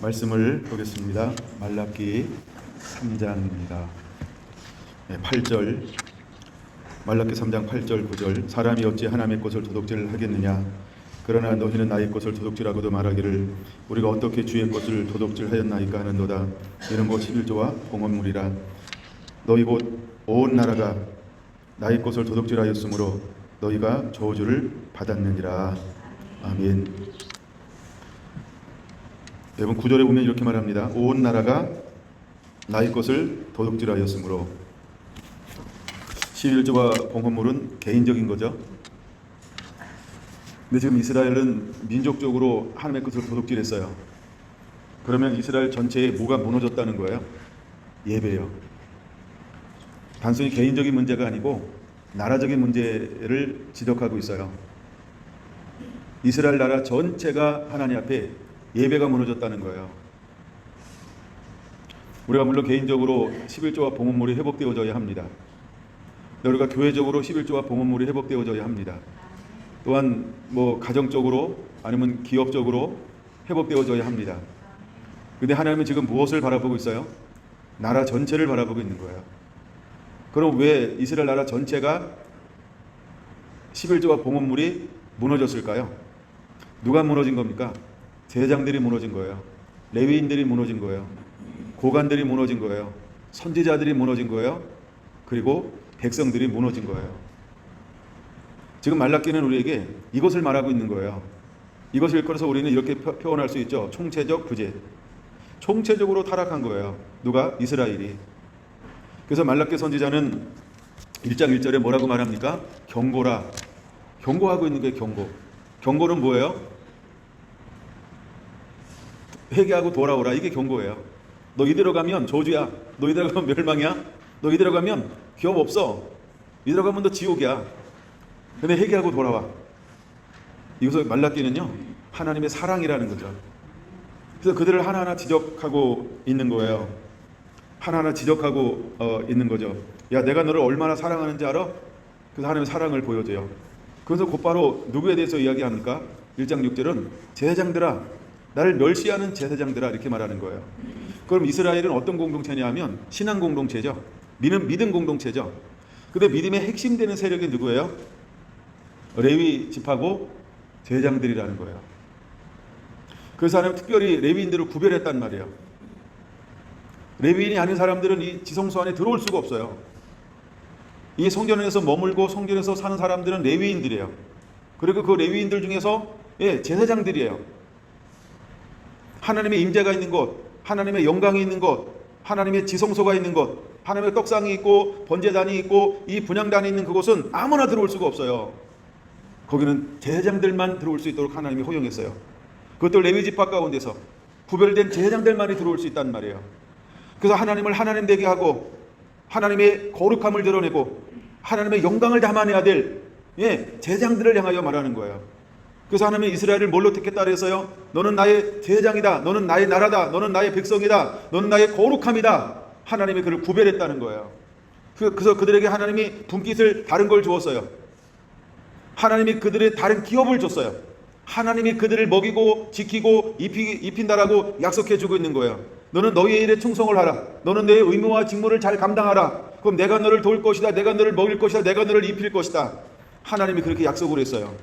말씀을 보겠습니다. 말라기 3장입니다. 8절, 말라기 3장 8절 9절. 사람이 어찌 하나님의 것을 도둑질하겠느냐? 그러나 너희는 나의 것을 도둑질하고도 말하기를 우리가 어떻게 주의 것을 도둑질하였나이까 하는도다. 이는 곧 11조와 봉헌물이라. 너희 곧 온 나라가 나의 것을 도둑질하였으므로 너희가 저주를 받았느니라. 아멘. 여러분 9절에 보면 이렇게 말합니다. 온 나라가 나의 것을 도둑질하였으므로. 11조와 봉헌물은 개인적인 거죠. 근데 지금 이스라엘은 민족적으로 하나님의 것을 도둑질했어요. 그러면 이스라엘 전체에 뭐가 무너졌다는 거예요? 예배요. 단순히 개인적인 문제가 아니고 나라적인 문제를 지적하고 있어요. 이스라엘 나라 전체가 하나님 앞에 예배가 무너졌다는 거예요. 우리가 물론 개인적으로 11조와 봉헌물이 회복되어져야 합니다. 우리가 교회적으로 11조와 봉헌물이 회복되어져야 합니다. 또한 가정적으로 아니면 기업적으로 회복되어져야 합니다. 근데 하나님은 지금 무엇을 바라보고 있어요? 나라 전체를 바라보고 있는 거예요. 그럼 왜 이스라엘 나라 전체가 11조와 봉헌물이 무너졌을까요? 누가 무너진 겁니까? 제사장들이 무너진 거예요. 레위인들이 무너진 거예요. 고관들이 무너진 거예요. 선지자들이 무너진 거예요. 그리고 백성들이 무너진 거예요. 지금 말라기는 우리에게 이것을 말하고 있는 거예요. 이것을 일컬어서 우리는 이렇게 표현할 수 있죠. 총체적 부재. 총체적으로 타락한 거예요. 누가? 이스라엘이. 그래서 말라기 선지자는 1장 1절에 뭐라고 말합니까? 경고라. 경고하고 있는 게 경고. 경고는 뭐예요? 회개하고 돌아오라. 이게 경고예요. 너 이대로 가면 저주야. 너 이대로 가면 멸망이야. 너 이대로 가면 기업 없어. 이대로 가면 너 지옥이야. 근데 회개하고 돌아와. 이것을 말라기는요, 하나님의 사랑이라는 거죠. 그래서 그들을 하나하나 지적하고 있는 거예요. 하나하나 지적하고 있는 거죠. 야, 내가 너를 얼마나 사랑하는지 알아? 그래서 하나님의 사랑을 보여줘요. 그래서 곧바로 누구에 대해서 이야기합니까? 1장 6절은 제사장들아, 나를 멸시하는 제사장들아, 이렇게 말하는 거예요. 그럼 이스라엘은 어떤 공동체냐 하면 신앙 공동체죠. 믿음 공동체죠. 근데 믿음의 핵심 되는 세력이 누구예요? 레위 지파고 제사장들이라는 거예요. 그래서 하나님 특별히 레위인들을 구별했단 말이에요. 레위인이 아닌 사람들은 이 지성소 안에 들어올 수가 없어요. 이 성전에서 머물고 성전에서 사는 사람들은 레위인들이에요. 그리고 그 레위인들 중에서 제사장들이에요. 하나님의 임재가 있는 곳, 하나님의 영광이 있는 곳, 하나님의 지성소가 있는 곳, 하나님의 떡상이 있고 번제단이 있고 이 분향단이 있는 그곳은 아무나 들어올 수가 없어요. 거기는 제사장들만 들어올 수 있도록 하나님이 허용했어요. 그것도 레위 지파 가운데서 구별된 제사장들만이 들어올 수 있단 말이에요. 그래서 하나님을 하나님 되게 하고 하나님의 거룩함을 드러내고 하나님의 영광을 담아내야 될 제사장들을 향하여 말하는 거예요. 그래서 하나님은 이스라엘을 뭘로 택했다 그래서요? 너는 나의 제사장이다. 너는 나의 나라다. 너는 나의 백성이다. 너는 나의 거룩함이다. 하나님이 그를 구별했다는 거예요. 그래서 그들에게 하나님이 분깃을 다른 걸 주었어요. 하나님이 그들의 다른 기업을 줬어요. 하나님이 그들을 먹이고 지키고 입힌다라고 약속해 주고 있는 거예요. 너는 너희의 일에 충성을 하라. 너는 내 의무와 직무를 잘 감당하라. 그럼 내가 너를 도울 것이다. 내가 너를 먹일 것이다. 내가 너를 입힐 것이다. 하나님이 그렇게 약속을 했어요.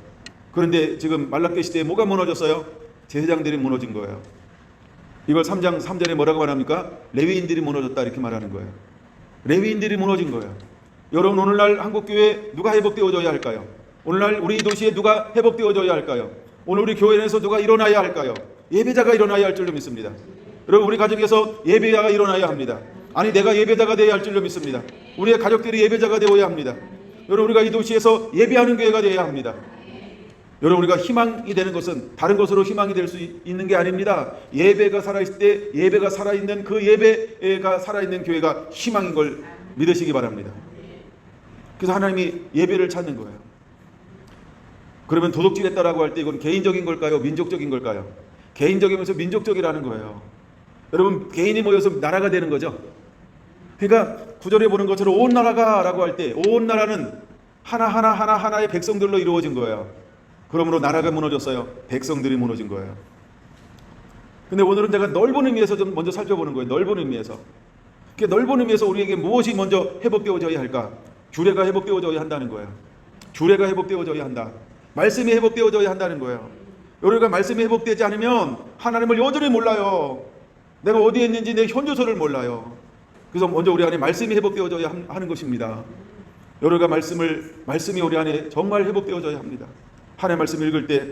그런데 지금 말라기 시대에 뭐가 무너졌어요? 제사장들이 무너진 거예요. 이걸 3장 3절에 뭐라고 말합니까? 레위인들이 무너졌다 이렇게 말하는 거예요. 레위인들이 무너진 거예요. 여러분 오늘날 한국교회 누가 회복되어져야 할까요? 오늘날 우리 도시에 누가 회복되어져야 할까요? 오늘 우리 교회 내에서 누가 일어나야 할까요? 예배자가 일어나야 할 줄로 믿습니다. 여러분 우리 가정에서 예배자가 일어나야 합니다. 아니 내가 예배자가 되어야 할 줄로 믿습니다. 우리의 가족들이 예배자가 되어야 합니다. 여러분 우리가 이 도시에서 예배하는 교회가 되어야 합니다. 여러분 우리가 희망이 되는 것은 다른 것으로 희망이 될 수 있는 게 아닙니다. 예배가 살아있을 때 예배가 살아있는 그 예배가 살아있는 교회가 희망인 걸 믿으시기 바랍니다. 그래서 하나님이 예배를 찾는 거예요. 그러면 도둑질했다라고 할 때 이건 개인적인 걸까요? 민족적인 걸까요? 개인적이면서 민족적이라는 거예요. 여러분 개인이 모여서 나라가 되는 거죠. 그러니까 구절에 보는 것처럼 온 나라가 라고 할 때 온 나라는 하나하나의 백성들로 이루어진 거예요. 그러므로 나라가 무너졌어요. 백성들이 무너진 거예요. 근데 오늘은 제가 넓은 의미에서 좀 먼저 살펴보는 거예요. 넓은 의미에서. 그 넓은 의미에서 우리에게 무엇이 먼저 회복되어져야 할까? 규례가 회복되어져야 한다는 거예요. 규례가 회복되어져야 한다. 말씀이 회복되어져야 한다는 거예요. 우리가 말씀이 회복되지 않으면 하나님을 여전히 몰라요. 내가 어디에 있는지 내 현주소를 몰라요. 그래서 먼저 우리 안에 말씀이 회복되어져야 하는 것입니다. 우리가 말씀이 우리 안에 정말 회복되어져야 합니다. 하나님의 말씀 읽을 때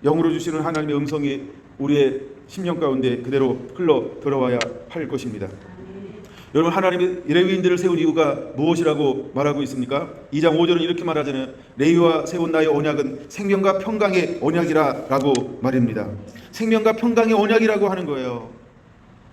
영으로 주시는 하나님의 음성이 우리의 심령 가운데 그대로 흘러 들어와야 할 것입니다. 여러분, 하나님이 레위인들을 세운 이유가 무엇이라고 말하고 있습니까? 2장 5절은 이렇게 말하잖아요. 레위와 세운 나의 언약은 생명과 평강의 언약이라 라고 말입니다. 생명과 평강의 언약이라고 하는 거예요.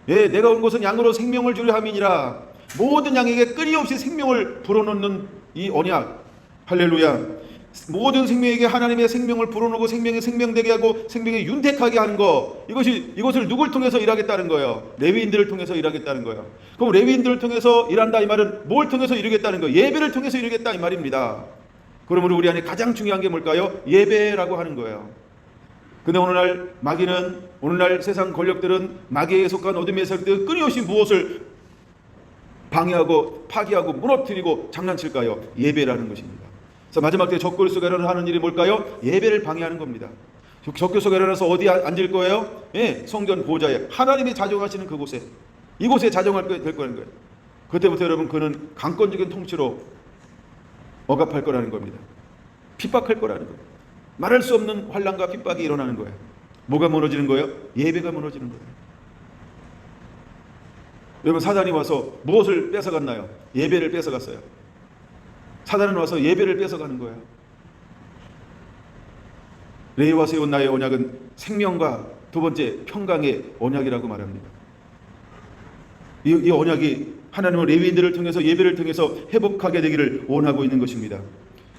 예, 내가 온 것은 양으로 생명을 주려 함이니라. 모든 양에게 끊임없이 생명을 불어넣는 이 언약. 할렐루야. 모든 생명에게 하나님의 생명을 불어넣고 생명에 생명되게 하고 생명에 윤택하게 하는 것, 이것을 누굴 통해서 일하겠다는 거예요? 레위인들을 통해서 일하겠다는 거예요. 그럼 레위인들을 통해서 일한다 이 말은 뭘 통해서 이루겠다는 거예요? 예배를 통해서 이루겠다 이 말입니다. 그러므로 우리 안에 가장 중요한 게 뭘까요? 예배라고 하는 거예요. 근데 오늘날 세상 권력들은 마귀에 속한 어둠의 세력들 끊임없이 무엇을 방해하고 파괴하고 무너뜨리고 장난칠까요? 예배라는 것입니다. 그래서 마지막 때 적그리스도가 일어나는 일이 뭘까요? 예배를 방해하는 겁니다. 적그리스도가 일어나서 어디 앉을 거예요? 예, 성전 보좌에 하나님이 자정하시는 그곳에, 이곳에 자정할 될 거라는 거예요. 그때부터 여러분, 그는 강권적인 통치로 억압할 거라는 겁니다. 핍박할 거라는 거예요. 말할 수 없는 환난과 핍박이 일어나는 거예요. 뭐가 무너지는 거예요? 예배가 무너지는 거예요. 여러분, 사단이 와서 무엇을 뺏어갔나요? 예배를 뺏어갔어요. 사단은 와서 예배를 뺏어가는 거예요. 레위와 세운 나의 언약은 생명과 두 번째 평강의 언약이라고 말합니다. 이 언약이 하나님은 레위인들을 통해서 예배를 통해서 회복하게 되기를 원하고 있는 것입니다.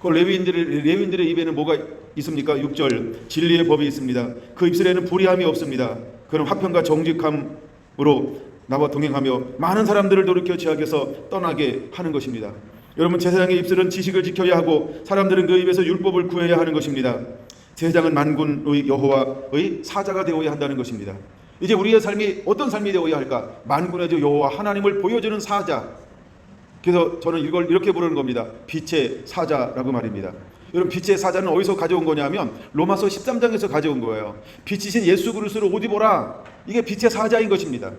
그 레위인들의 입에는 뭐가 있습니까? 6절 진리의 법이 있습니다. 그 입술에는 불의함이 없습니다. 그는 화평과 정직함으로 나와 동행하며 많은 사람들을 돌이켜 죄악에서 떠나게 하는 것입니다. 여러분, 제사장의 입술은 지식을 지켜야 하고 사람들은 그 입에서 율법을 구해야 하는 것입니다. 제사장은 만군의 여호와의 사자가 되어야 한다는 것입니다. 이제 우리의 삶이 어떤 삶이 되어야 할까? 만군의 여호와 하나님을 보여주는 사자. 그래서 저는 이걸 이렇게 부르는 겁니다. 빛의 사자라고 말입니다. 여러분, 빛의 사자는 어디서 가져온 거냐면 로마서 13장에서 가져온 거예요. 빛이신 예수 그리스도를 옷 입어라. 이게 빛의 사자인 것입니다.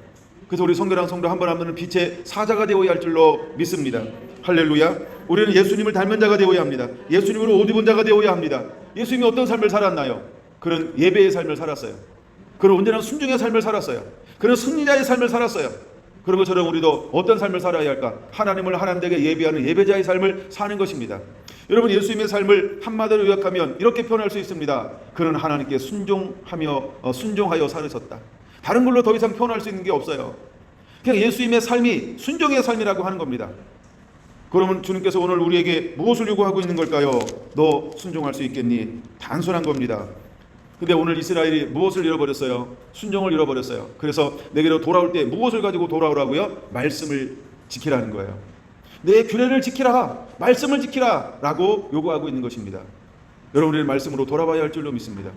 그래서 우리 성교랑 성도 한 번 하면 빛의 사자가 되어야 할 줄로 믿습니다. 할렐루야. 우리는 예수님을 닮은 자가 되어야 합니다. 예수님으로 옷 입은 자가 되어야 합니다. 예수님이 어떤 삶을 살았나요? 그는 예배의 삶을 살았어요. 그는 언제나 순종의 삶을 살았어요. 그는 승리자의 삶을 살았어요. 그런 것처럼 우리도 어떤 삶을 살아야 할까? 하나님을 하나님에게 예배하는 예배자의 삶을 사는 것입니다. 여러분, 예수님의 삶을 한마디로 요약하면 이렇게 표현할 수 있습니다. 그는 하나님께 순종하여 살으셨다. 다른 걸로 더 이상 표현할 수 있는 게 없어요. 그냥 예수님의 삶이 순종의 삶이라고 하는 겁니다. 그러면 주님께서 오늘 우리에게 무엇을 요구하고 있는 걸까요? 너 순종할 수 있겠니? 단순한 겁니다. 근데 오늘 이스라엘이 무엇을 잃어버렸어요? 순종을 잃어버렸어요. 그래서 내게로 돌아올 때 무엇을 가지고 돌아오라고요? 말씀을 지키라는 거예요. 내 규례를 지키라, 말씀을 지키라 라고 요구하고 있는 것입니다. 여러분, 우리는 말씀으로 돌아와야 할 줄로 믿습니다.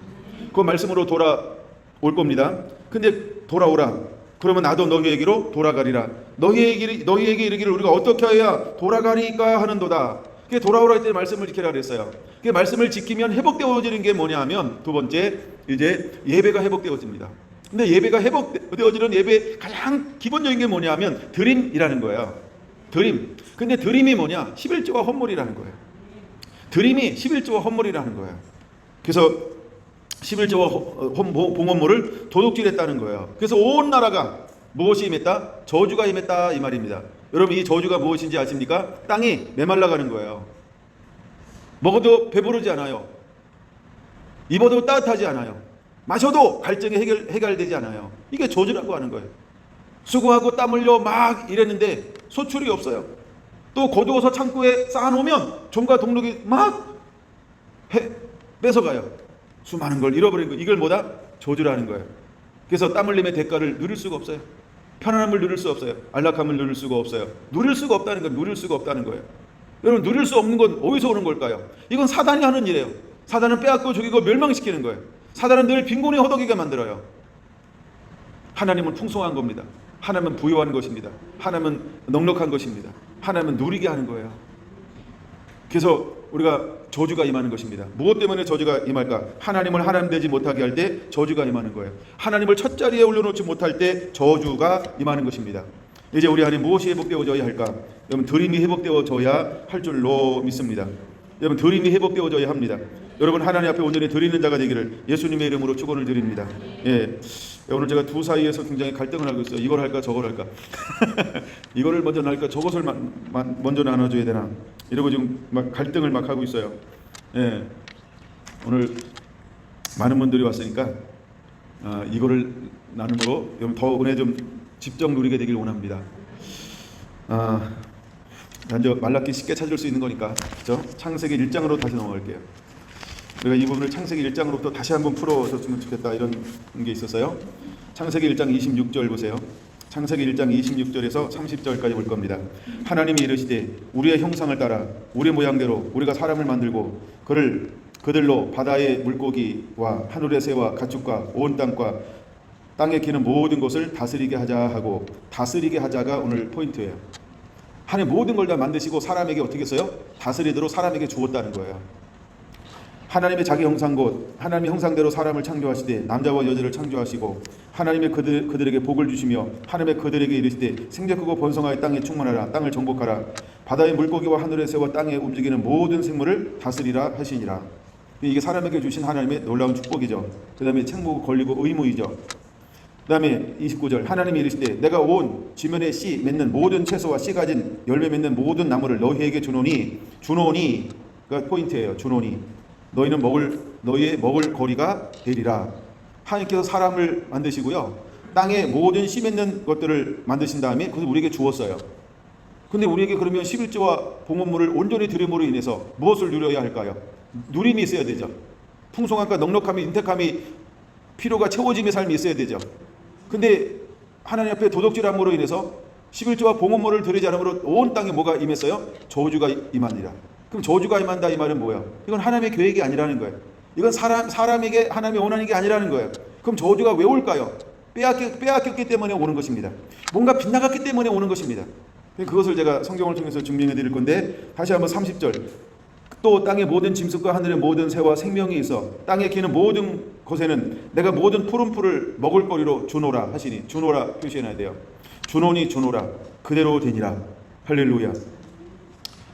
그 말씀으로 돌아올 겁니다. 근데 돌아오라. 그러면 나도 너희에게로 돌아가리라. 너희에게 이르기를 우리가 어떻게 해야 돌아가리까 하는도다. 그게 돌아오라 할 때 말씀을 지키라 그랬어요. 그 말씀을 지키면 회복되어지는 게 뭐냐 하면 두 번째, 이제 예배가 회복되어집니다. 근데 예배가 회복되어지는 예배의 가장 기본적인 게 뭐냐 하면 드림이라는 거예요. 드림. 근데 드림이 뭐냐? 11조와 헌물이라는 거예요. 드림이 11조와 헌물이라는 거예요. 그래서 11조와 봉헌물을 도둑질했다는 거예요. 그래서 온 나라가 무엇이 임했다? 저주가 임했다 이 말입니다. 여러분, 이 저주가 무엇인지 아십니까? 땅이 메말라가는 거예요. 먹어도 배부르지 않아요. 입어도 따뜻하지 않아요. 마셔도 갈증이 해결되지 않아요. 이게 저주라고 하는 거예요. 수고하고 땀 흘려 막 이랬는데 소출이 없어요. 또 거두어서 창고에 쌓아놓으면 종과 동록이 막 뺏어가요. 수많은 걸 잃어버린 거, 이걸 뭐다? 저주라는 거예요. 그래서 땀 흘림의 대가를 누릴 수가 없어요. 편안함을 누릴 수 없어요. 안락함을 누릴 수가 없어요. 누릴 수가 없다는 건 누릴 수가 없다는 거예요. 여러분, 누릴 수 없는 건 어디서 오는 걸까요? 이건 사단이 하는 일이에요. 사단은 빼앗고 죽이고 멸망시키는 거예요. 사단은 늘 빈곤에 허덕이게 만들어요. 하나님은 풍성한 겁니다. 하나님은 부유한 것입니다. 하나님은 넉넉한 것입니다. 하나님은 누리게 하는 거예요. 그래서 우리가 저주가 임하는 것입니다. 무엇 때문에 저주가 임할까? 하나님을 하나님 되지 못하게 할 때 저주가 임하는 거예요. 하나님을 첫 자리에 올려놓지 못할 때 저주가 임하는 것입니다. 이제 우리 안에 무엇이 회복되어져야 할까? 여러분, 드림이 회복되어져야 할 줄로 믿습니다. 여러분, 드림이 회복되어져야 합니다. 여러분, 하나님 앞에 온전히 드리는 자가 되기를 예수님의 이름으로 축원을 드립니다. 예, 오늘 제가 두 사이에서 굉장히 갈등을 하고 있어요. 이걸 할까 저걸 할까 이거를 먼저 나눌까 저것을 먼저 나눠줘야 되나 이러고 지금 막 갈등을 막 하고 있어요. 예, 오늘 많은 분들이 왔으니까 이거를 나눔으로 더 은혜 좀 집중 누리게 되길 원합니다. 먼저 말라기 쉽게 찾을 수 있는 거니까, 그렇죠? 창세기 1장으로 다시 넘어갈게요. 우리가 이 부분을 창세기 1장으로부터 다시 한번 풀어줬으면 좋겠다 이런 게 있었어요. 창세기 1장 26절 보세요. 창세기 1장 26절에서 30절까지 볼 겁니다. 하나님이 이르시되 우리의 형상을 따라 우리의 모양대로 우리가 사람을 만들고 그들로 바다의 물고기와 하늘의 새와 가축과 온 땅과 땅에 기는 모든 것을 다스리게 하자 하고, 다스리게 하자가 오늘 포인트예요. 하나님 모든 걸 다 만드시고 사람에게 어떻게 했어요? 다스리도록 사람에게 주었다는 거예요. 하나님의 자기 형상 곧 하나님의 형상대로 사람을 창조하시되 남자와 여자를 창조하시고 하나님의 그들에게 복을 주시며 하나님의 그들에게 이르시되 생재 크고 번성하여 땅에 충만하라. 땅을 정복하라. 바다의 물고기와 하늘의 새와 땅에 움직이는 모든 생물을 다스리라 하시니라. 이게 사람에게 주신 하나님의 놀라운 축복이죠. 그 다음에 책무고 권리고 의무이죠. 그 다음에 29절 하나님이 이르시되 내가 온 지면에 씨 맺는 모든 채소와 씨 가진 열매 맺는 모든 나무를 너희에게 주노니 그 포인트예요. 주노니 너희의 먹을 거리가 되리라. 하나님께서 사람을 만드시고요, 땅에 모든 씨 맺는 것들을 만드신 다음에 그것을 우리에게 주었어요. 근데 우리에게 그러면 11조와 봉헌물을 온전히 드림으로 인해서 무엇을 누려야 할까요? 누림이 있어야 되죠. 풍성함과 넉넉함이, 인택함이, 필요가 채워짐의 삶이 있어야 되죠. 근데 하나님 앞에 도덕질함으로 인해서 11조와 봉헌물을 드리지 않으므로 온 땅에 뭐가 임했어요? 저주가 임하니라. 그럼 저주가 임한다 이 말은 뭐야? 이건 하나님의 계획이 아니라는 거예요. 이건 사람에게 하나님이 원하는 게 아니라는 거예요. 그럼 저주가 왜 올까요? 빼앗겼기 때문에 오는 것입니다. 뭔가 빗나갔기 때문에 오는 것입니다. 그것을 제가 성경을 통해서 증명해 드릴 건데, 다시 한번 30절 또 땅의 모든 짐승과 하늘의 모든 새와 생명이 있어 땅에 기는 모든 것에는 내가 모든 푸른 풀을 먹을 거리로 주노라 하시니, 주노라 표시해놔야 돼요. 주노니 주노라 그대로 되니라. 할렐루야.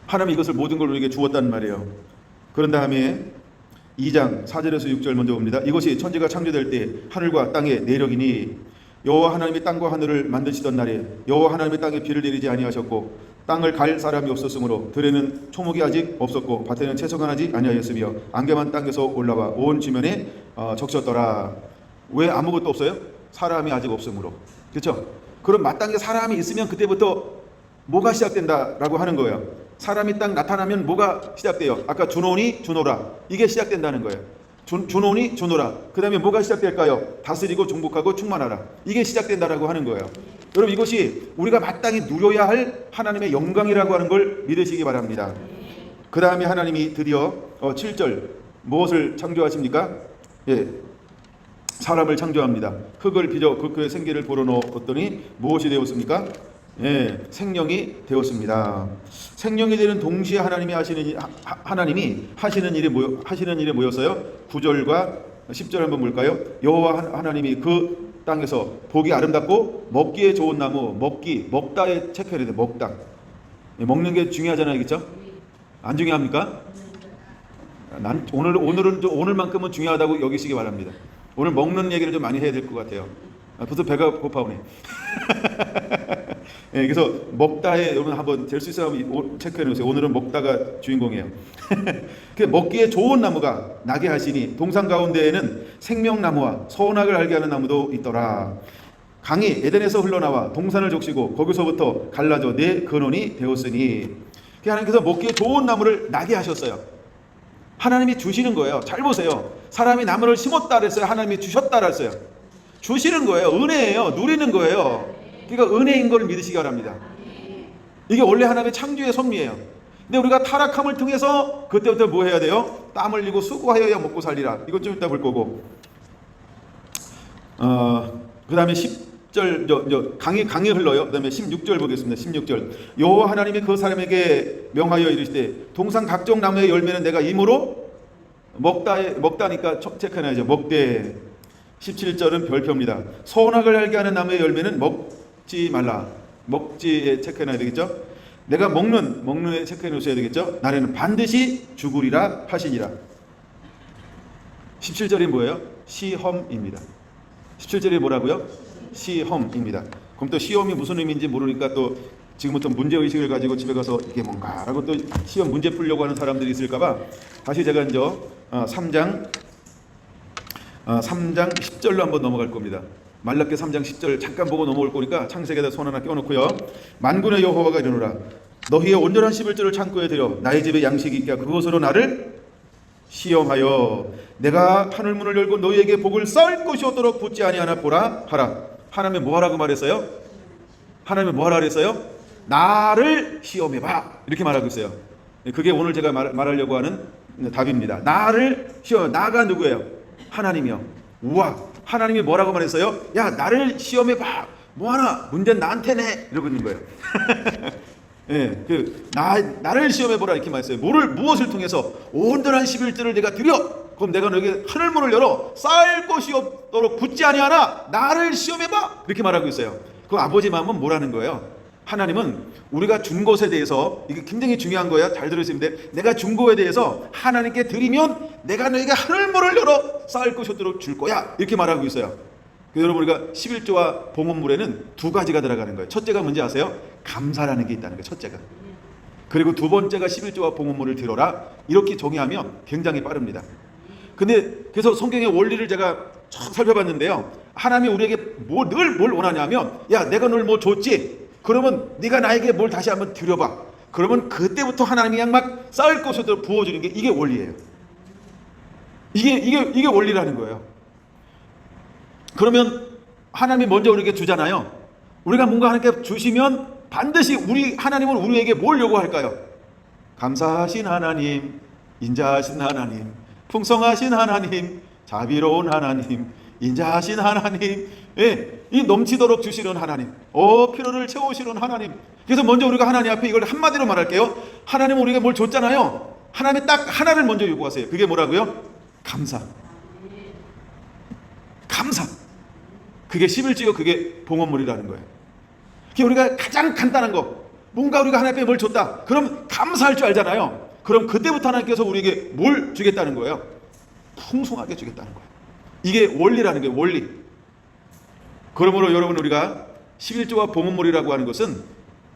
하나님이 이것을 모든 걸 우리에게 주었다는 말이에요. 그런 다음에 2장 4절에서 6절 먼저 봅니다. 이것이 천지가 창조될 때 하늘과 땅의 내력이니 여호와 하나님이 땅과 하늘을 만드시던 날에 여호와 하나님이 땅에 비를 내리지 아니하셨고 땅을 갈 사람이 없었으므로 들에는 초목이 아직 없었고 밭에는 채소가 나지 아니하였으며 안개만 땅에서 올라와 온 지면에 적셨더라. 왜 아무것도 없어요? 사람이 아직 없으므로. 그렇죠? 그럼 마땅히 사람이 있으면 그때부터 뭐가 시작된다라고 하는 거예요. 사람이 딱 나타나면 뭐가 시작돼요? 아까 주노니 주노라, 이게 시작된다는 거예요. 주노니 주노라. 그 다음에 뭐가 시작될까요? 다스리고 정복하고 충만하라. 이게 시작된다라고 하는 거예요. 여러분, 이것이 우리가 마땅히 누려야 할 하나님의 영광이라고 하는 걸 믿으시기 바랍니다. 그 다음에 하나님이 드디어 7절 무엇을 창조하십니까? 예, 사람을 창조합니다. 흙을 빚어 그 생기를 불어넣었더니 무엇이 되었습니까? 예, 생명이 되었습니다. 생명이 되는 동시에 하나님이 하시는 일이 뭐였어요? 9절과 10절 한번 볼까요? 여호와 하나님이 그 땅에서 보기 아름답고 먹기에 좋은 나무, 먹다에 체크해야 돼. 먹다. 먹는 게 중요하잖아요, 그렇죠? 안 중요합니까? 오늘만큼은 중요하다고 여기시기 바랍니다. 오늘 먹는 얘기를 좀 많이 해야 될 것 같아요. 벌써 배가 고파오네. 예, 그래서 먹다에 여러분 한번 될 수 있으면 체크해 놓으세요. 오늘은 먹다가 주인공이에요. 그 먹기에 좋은 나무가 나게 하시니 동산 가운데에는 생명나무와 선악을 알게 하는 나무도 있더라. 강이 에덴에서 흘러나와 동산을 적시고 거기서부터 갈라져 네 근원이 되었으니, 하나님께서 먹기에 좋은 나무를 나게 하셨어요. 하나님이 주시는 거예요. 잘 보세요. 사람이 나무를 심었다 그랬어요? 하나님이 주셨다 그랬어요? 주시는 거예요. 은혜예요. 누리는 거예요. 그러니까 은혜인 걸 믿으시기 바랍니다. 이게 원래 하나님의 창조의 섭리예요. 근데 우리가 타락함을 통해서 그때부터 뭐 해야 돼요? 땀 흘리고 수고하여야 먹고 살리라. 이건 좀 이따 볼 거고. 그 다음에 10절 강이 흘러요. 그다음에 16절 보겠습니다. 16절. 여호와 하나님이 그 사람에게 명하여 이르시되 동산 각종 나무의 열매는 내가 임으로 먹다니까 체크해야죠. 먹되. 17절은 별표입니다. 선악을 알게 하는 나무의 열매는 먹지 말라. 먹지에 체크해놔야 되겠죠. 내가 먹는에 체크해 놓으셔야 되겠죠. 나는 반드시 죽으리라 하시니라. 17절이 뭐예요? 시험입니다. 17절이 뭐라고요? 시험입니다. 그럼 또 시험이 무슨 의미인지 모르니까 또 지금부터 문제의식을 가지고 집에 가서 이게 뭔가 라고 또 시험 문제 풀려고 하는 사람들이 있을까봐 다시 제가 이제 3장 10절로 한번 넘어갈 겁니다. 말라기 3장 10절 잠깐 보고 넘어올 거니까 창세기에다 손 하나 껴놓고요. 만군의 여호와가 이르노라 너희의 온전한 11조를 창고에 들여 나의 집에 양식이 있게 그것으로 나를 시험하여 내가 하늘문을 열고 너희에게 복을 쌓을 것이 없도록 붙지 아니하나 보라 하라. 하나님이 뭐하라고 말했어요? 하나님이 뭐하라 그랬어요? 나를 시험해봐 이렇게 말하고 있어요. 그게 오늘 제가 말하려고 하는 답입니다. 나를 시험해. 나가 누구예요? 하나님이요. 우와, 하나님이 뭐라고 말했어요? 야, 나를 시험해봐. 뭐하나? 문제는 나한테 내. 이러고 있는 거예요. 예, 나를 시험해보라 이렇게 말했어요. 무엇을 통해서? 온전한 11조를 내가 드려. 그럼 내가 너에게 하늘문을 열어 쌓을 것이 없도록 붙지 아니하나 나를 시험해봐. 이렇게 말하고 있어요. 그 아버지 마음은 뭐라는 거예요? 하나님은 우리가 준 것에 대해서 이게 굉장히 중요한 거야. 잘 들으시면 돼. 내가 준 거에 대해서 하나님께 드리면 내가 너에게 하늘문을 열어 쌓을 것이 없도록 줄 거야. 이렇게 말하고 있어요. 그래서 여러분 우리가 11조와 봉헌물에는 두 가지가 들어가는 거예요. 첫째가 뭔지 아세요? 감사라는 게 있다는 거예요. 첫째가. 그리고 두 번째가 11조와 봉헌물을 들어라. 이렇게 정의하면 굉장히 빠릅니다. 근데 그래서 성경의 원리를 제가 쭉 살펴봤는데요. 하나님이 우리에게 늘 뭘 원하냐면 야, 내가 널 뭐 줬지? 그러면 네가 나에게 뭘 다시 한번 드려봐. 그러면 그때부터 하나님이 그냥 막 쌓을 것을 부어주는 게 이게 원리예요. 이게 원리라는 거예요. 그러면 하나님이 먼저 우리에게 주잖아요. 우리가 뭔가 하나님께 주시면 반드시 하나님은 우리에게 뭘 요구할까요? 감사하신 하나님, 인자하신 하나님, 풍성하신 하나님, 자비로운 하나님, 인자하신 하나님, 예, 이 넘치도록 주시는 하나님, 필요를 채우시는 하나님. 그래서 먼저 우리가 하나님 앞에 이걸 한마디로 말할게요. 하나님은 우리에게 뭘 줬잖아요. 하나님이 딱 하나를 먼저 요구하세요. 그게 뭐라고요? 감사. 감사. 그게 11조요. 그게 봉헌물이라는 거예요. 그게 우리가 가장 간단한 거. 뭔가 우리가 하나님 앞에 뭘 줬다. 그럼 감사할 줄 알잖아요. 그럼 그때부터 하나님께서 우리에게 뭘 주겠다는 거예요? 풍성하게 주겠다는 거예요. 이게 원리라는 게 원리. 그러므로 여러분 우리가 11조와 봉헌물이라고 하는 것은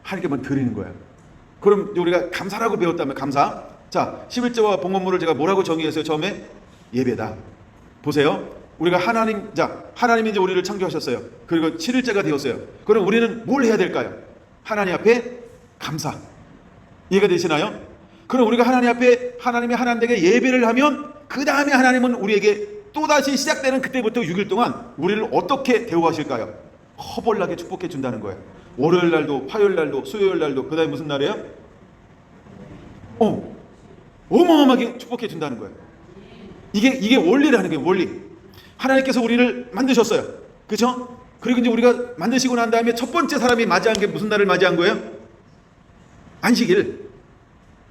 하나님께만 드리는 거예요. 그럼 우리가 감사라고 배웠다면 감사. 자, 11조와 봉헌물을 제가 뭐라고 정의했어요? 처음에 예배다. 보세요. 우리가 하나님이 이제 우리를 창조하셨어요. 그리고 7일째가 되었어요. 그럼 우리는 뭘 해야 될까요? 하나님 앞에 감사. 이해가 되시나요? 그럼 우리가 하나님 앞에 하나님이 하나님에게 예배를 하면 그 다음에 하나님은 우리에게 또다시 시작되는 그때부터 6일 동안 우리를 어떻게 대우하실까요? 허벌나게 축복해 준다는 거예요. 월요일 날도, 화요일 날도, 수요일 날도, 그 다음에 무슨 날이에요? 어마어마하게 축복해 준다는 거예요. 이게 원리라는 게 원리. 하나님께서 우리를 만드셨어요. 그렇죠? 그리고 이제 우리가 만드시고 난 다음에 첫 번째 사람이 맞이한 게 무슨 날을 맞이한 거예요? 안식일.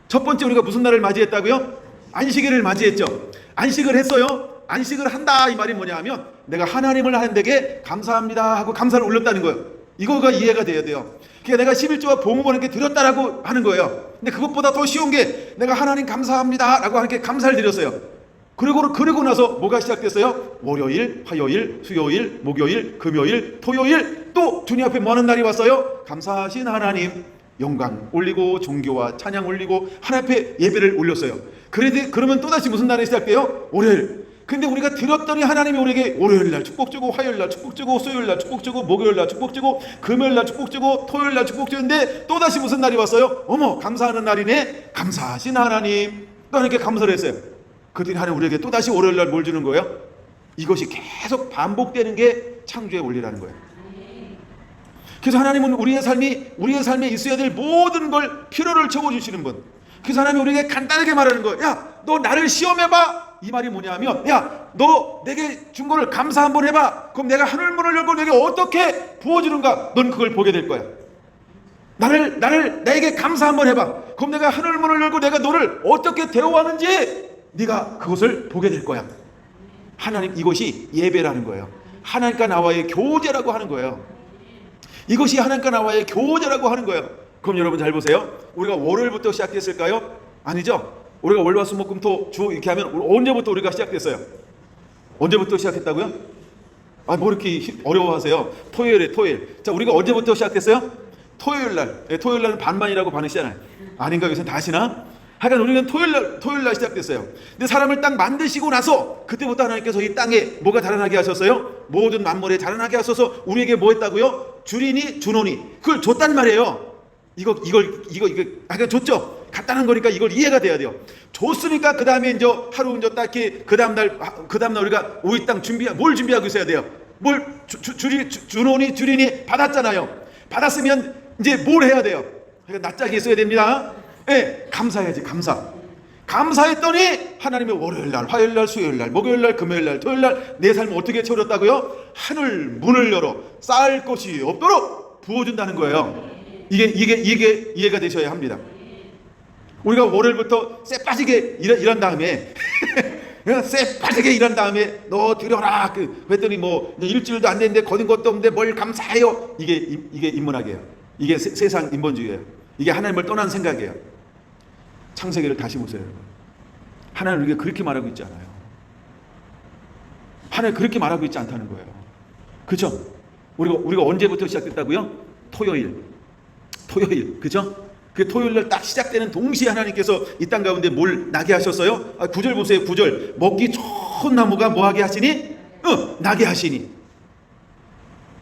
첫 번째 우리가 무슨 날을 맞이했다고요? 안식일을 맞이했죠. 안식을 했어요. 안식을 한다 이 말이 뭐냐 하면 내가 하나님을 하는 데게 감사합니다 하고 감사를 올렸다는 거예요. 이거가 이해가 돼야 돼요. 그러니까 내가 11조와 봉헌물을 드렸다라고 하는 거예요. 근데 그것보다 더 쉬운 게 내가 하나님 감사합니다 라고 하나님께 감사를 드렸어요. 그리고 나서 뭐가 시작됐어요? 월요일, 화요일, 수요일, 목요일, 금요일, 토요일 또 주님 앞에 뭐 하는 날이 왔어요? 감사하신 하나님 영광 올리고 종교와 찬양 올리고 하나님 앞에 예배를 올렸어요. 그러면 또다시 무슨 날이 시작돼요? 월요일. 근데 우리가 드렸더니 하나님이 우리에게 월요일 날 축복 주고 화요일 날 축복 주고 수요일 날 축복 주고 목요일 날 축복 주고 금요일 날 축복 주고 토요일 날 축복 주는데 또다시 무슨 날이 왔어요? 어머 감사하는 날이네. 감사하신 하나님. 또 하나님께 감사를 했어요. 그랬더니 하나님 우리에게 또다시 월요일 날 뭘 주는 거예요? 이것이 계속 반복되는 게 창조의 원리라는 거예요. 그래서 하나님은 우리의 삶에 있어야 될 모든 걸 필요를 채워주시는 분. 그래서 하나님이 우리에게 간단하게 말하는 거예요. 야, 너 나를 시험해봐. 이 말이 뭐냐면, 야, 너 내게 준 거를 감사 한번 해봐. 그럼 내가 하늘문을 열고 내게 어떻게 부어주는가, 넌 그걸 보게 될 거야. 나에게 감사 한번 해봐. 그럼 내가 하늘문을 열고 내가 너를 어떻게 대우하는지 네가 그것을 보게 될 거야. 하나님, 이것이 예배라는 거예요. 하나님과 나와의 교제라고 하는 거예요. 이것이 하나님과 나와의 교제라고 하는 거예요. 그럼 여러분 잘 보세요. 우리가 월요일부터 시작됐을까요? 아니죠. 우리가 월화수목금토 주 이렇게 하면 언제부터 우리가 시작됐어요? 언제부터 시작했다고요? 뭐 이렇게 어려워하세요? 토요일. 자, 우리가 언제부터 시작됐어요? 토요일 날. 토요일 날은 반만이라고 반으시잖아요. 아닌가? 요새 다 하시나? 하여간 우리는 토요일 날 시작됐어요. 근데 사람을 딱 만드시고 나서 그때부터 하나님께서 이 땅에 뭐가 자라나게 하셨어요? 모든 만물에 자라나게 하셔서 우리에게 뭐 했다고요? 주리니 주노니, 그걸 줬단 말이에요. 이거 아까 줬죠. 간단한 거니까 이걸 이해가 돼야 돼요. 줬으니까 그 다음에 이제 하루 이제 딱히 그 다음날 우리가 오이 땅 뭘 준비하고 있어야 돼요? 뭘 주노니 주리니 받았잖아요. 받았으면 이제 뭘 해야 돼요? 그러니까 낯짝이 있어야 됩니다. 네, 감사해야지. 감사했더니 하나님의 월요일날, 화요일날, 수요일날, 목요일날, 금요일날, 토요일날 내 삶을 어떻게 채워줬다고요? 하늘 문을 열어 쌓을 것이 없도록 부어준다는 거예요. 이게 이해가 되셔야 합니다. 우리가 월요일부터 쎄 빠지게 일한 다음에 쎄 빠지게 일한 다음에 너 드려라 그랬더니 뭐 일주일도 안 됐는데 거둔 것도 없는데 뭘 감사해요. 이게 인문학이에요. 이게 세상 인본주의예요. 이게 하나님을 떠난 생각이에요. 창세기를 다시 보세요. 하나님 우리가 그렇게 말하고 있지 않아요. 하나님 그렇게 말하고 있지 않다는 거예요. 그렇죠? 우리가 언제부터 시작됐다고요? 토요일. 그죠? 그 토요일날 딱 시작되는 동시에 하나님께서 이 땅 가운데 뭘 나게 하셨어요? 9절 보세요. 9절. 먹기 좋은 나무가 뭐하게 하시니? 나게 하시니.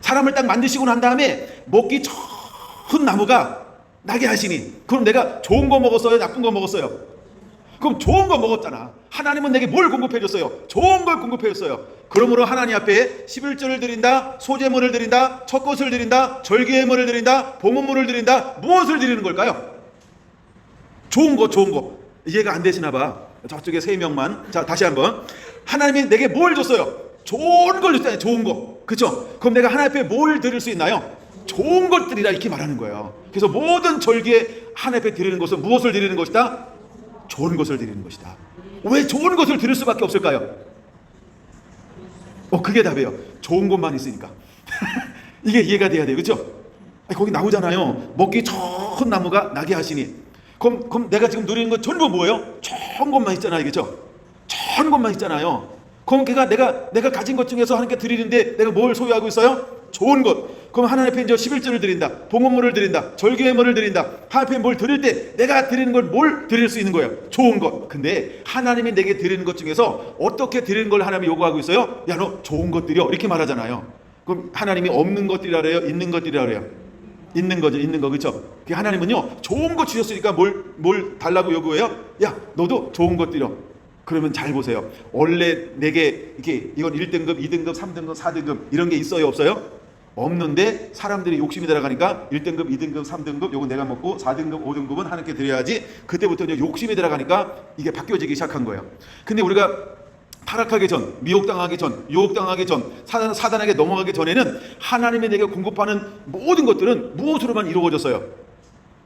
사람을 딱 만드시고 난 다음에 먹기 좋은 나무가 나게 하시니. 그럼 내가 좋은 거 먹었어요? 나쁜 거 먹었어요? 그럼 좋은 거 먹었잖아. 하나님은 내게 뭘 공급해 줬어요? 좋은 걸 공급해 줬어요. 그러므로 하나님 앞에 11조를 드린다, 소제물을 드린다, 첫것을 드린다, 절기예물을 드린다, 봉헌물을 드린다. 무엇을 드리는 걸까요? 좋은 거. 이해가 안 되시나 봐. 저쪽에 3명만. 자, 다시 한번. 하나님이 내게 뭘 줬어요? 좋은 걸 줬잖아요. 좋은 거. 그렇죠? 그럼 내가 하나님 앞에 뭘 드릴 수 있나요? 좋은 것들이라 이렇게 말하는 거예요. 그래서 모든 절기에 하나님 앞에 드리는 것은 무엇을 드리는 것이다? 좋은 것을 드리는 것이다. 왜 좋은 것을 드릴 수밖에 없을까요? 그게 답이에요. 좋은 것만 있으니까. 이게 이해가 돼야 돼요. 그렇죠? 거기 나오잖아요. 먹기 좋은 나무가 나게 하시니. 그럼 내가 지금 누리는 건 전부 뭐예요? 좋은 것만 있잖아요. 그렇죠? 좋은 것만 있잖아요. 그럼 내가 가진 것 중에서 하나님께 드리는데 내가 뭘 소유하고 있어요? 좋은 것. 그럼 하나님 앞에 이제 11조를 드린다, 봉헌물을 드린다, 절기예물을 드린다. 하나님 앞에 뭘 드릴 때 내가 드리는 걸 뭘 드릴 수 있는 거예요? 좋은 것. 근데 하나님이 내게 드리는 것 중에서 어떻게 드리는 걸 하나님이 요구하고 있어요? 야, 너 좋은 것 드려. 이렇게 말하잖아요. 그럼 하나님이 없는 것 드리라 그래요? 있는 것 드리라 그래요? 있는 거죠. 있는 거. 그렇죠? 하나님은요, 좋은 것 주셨으니까 뭘 달라고 요구해요? 야, 너도 좋은 것 드려. 그러면 잘 보세요. 원래 내게 이건 1등급, 2등급, 3등급, 4등급 이런 게 있어요? 없어요? 없는데 사람들이 욕심이 들어가니까 1등급, 2등급, 3등급 요건 내가 먹고 4등급, 5등급은 하나님께 드려야지. 그때부터 이제 욕심이 들어가니까 이게 바뀌어지기 시작한 거예요. 근데 우리가 타락하기 전, 미혹당하기 전, 유혹당하기 전, 사단에게 넘어가기 전에는 하나님이 내게 공급하는 모든 것들은 무엇으로만 이루어졌어요?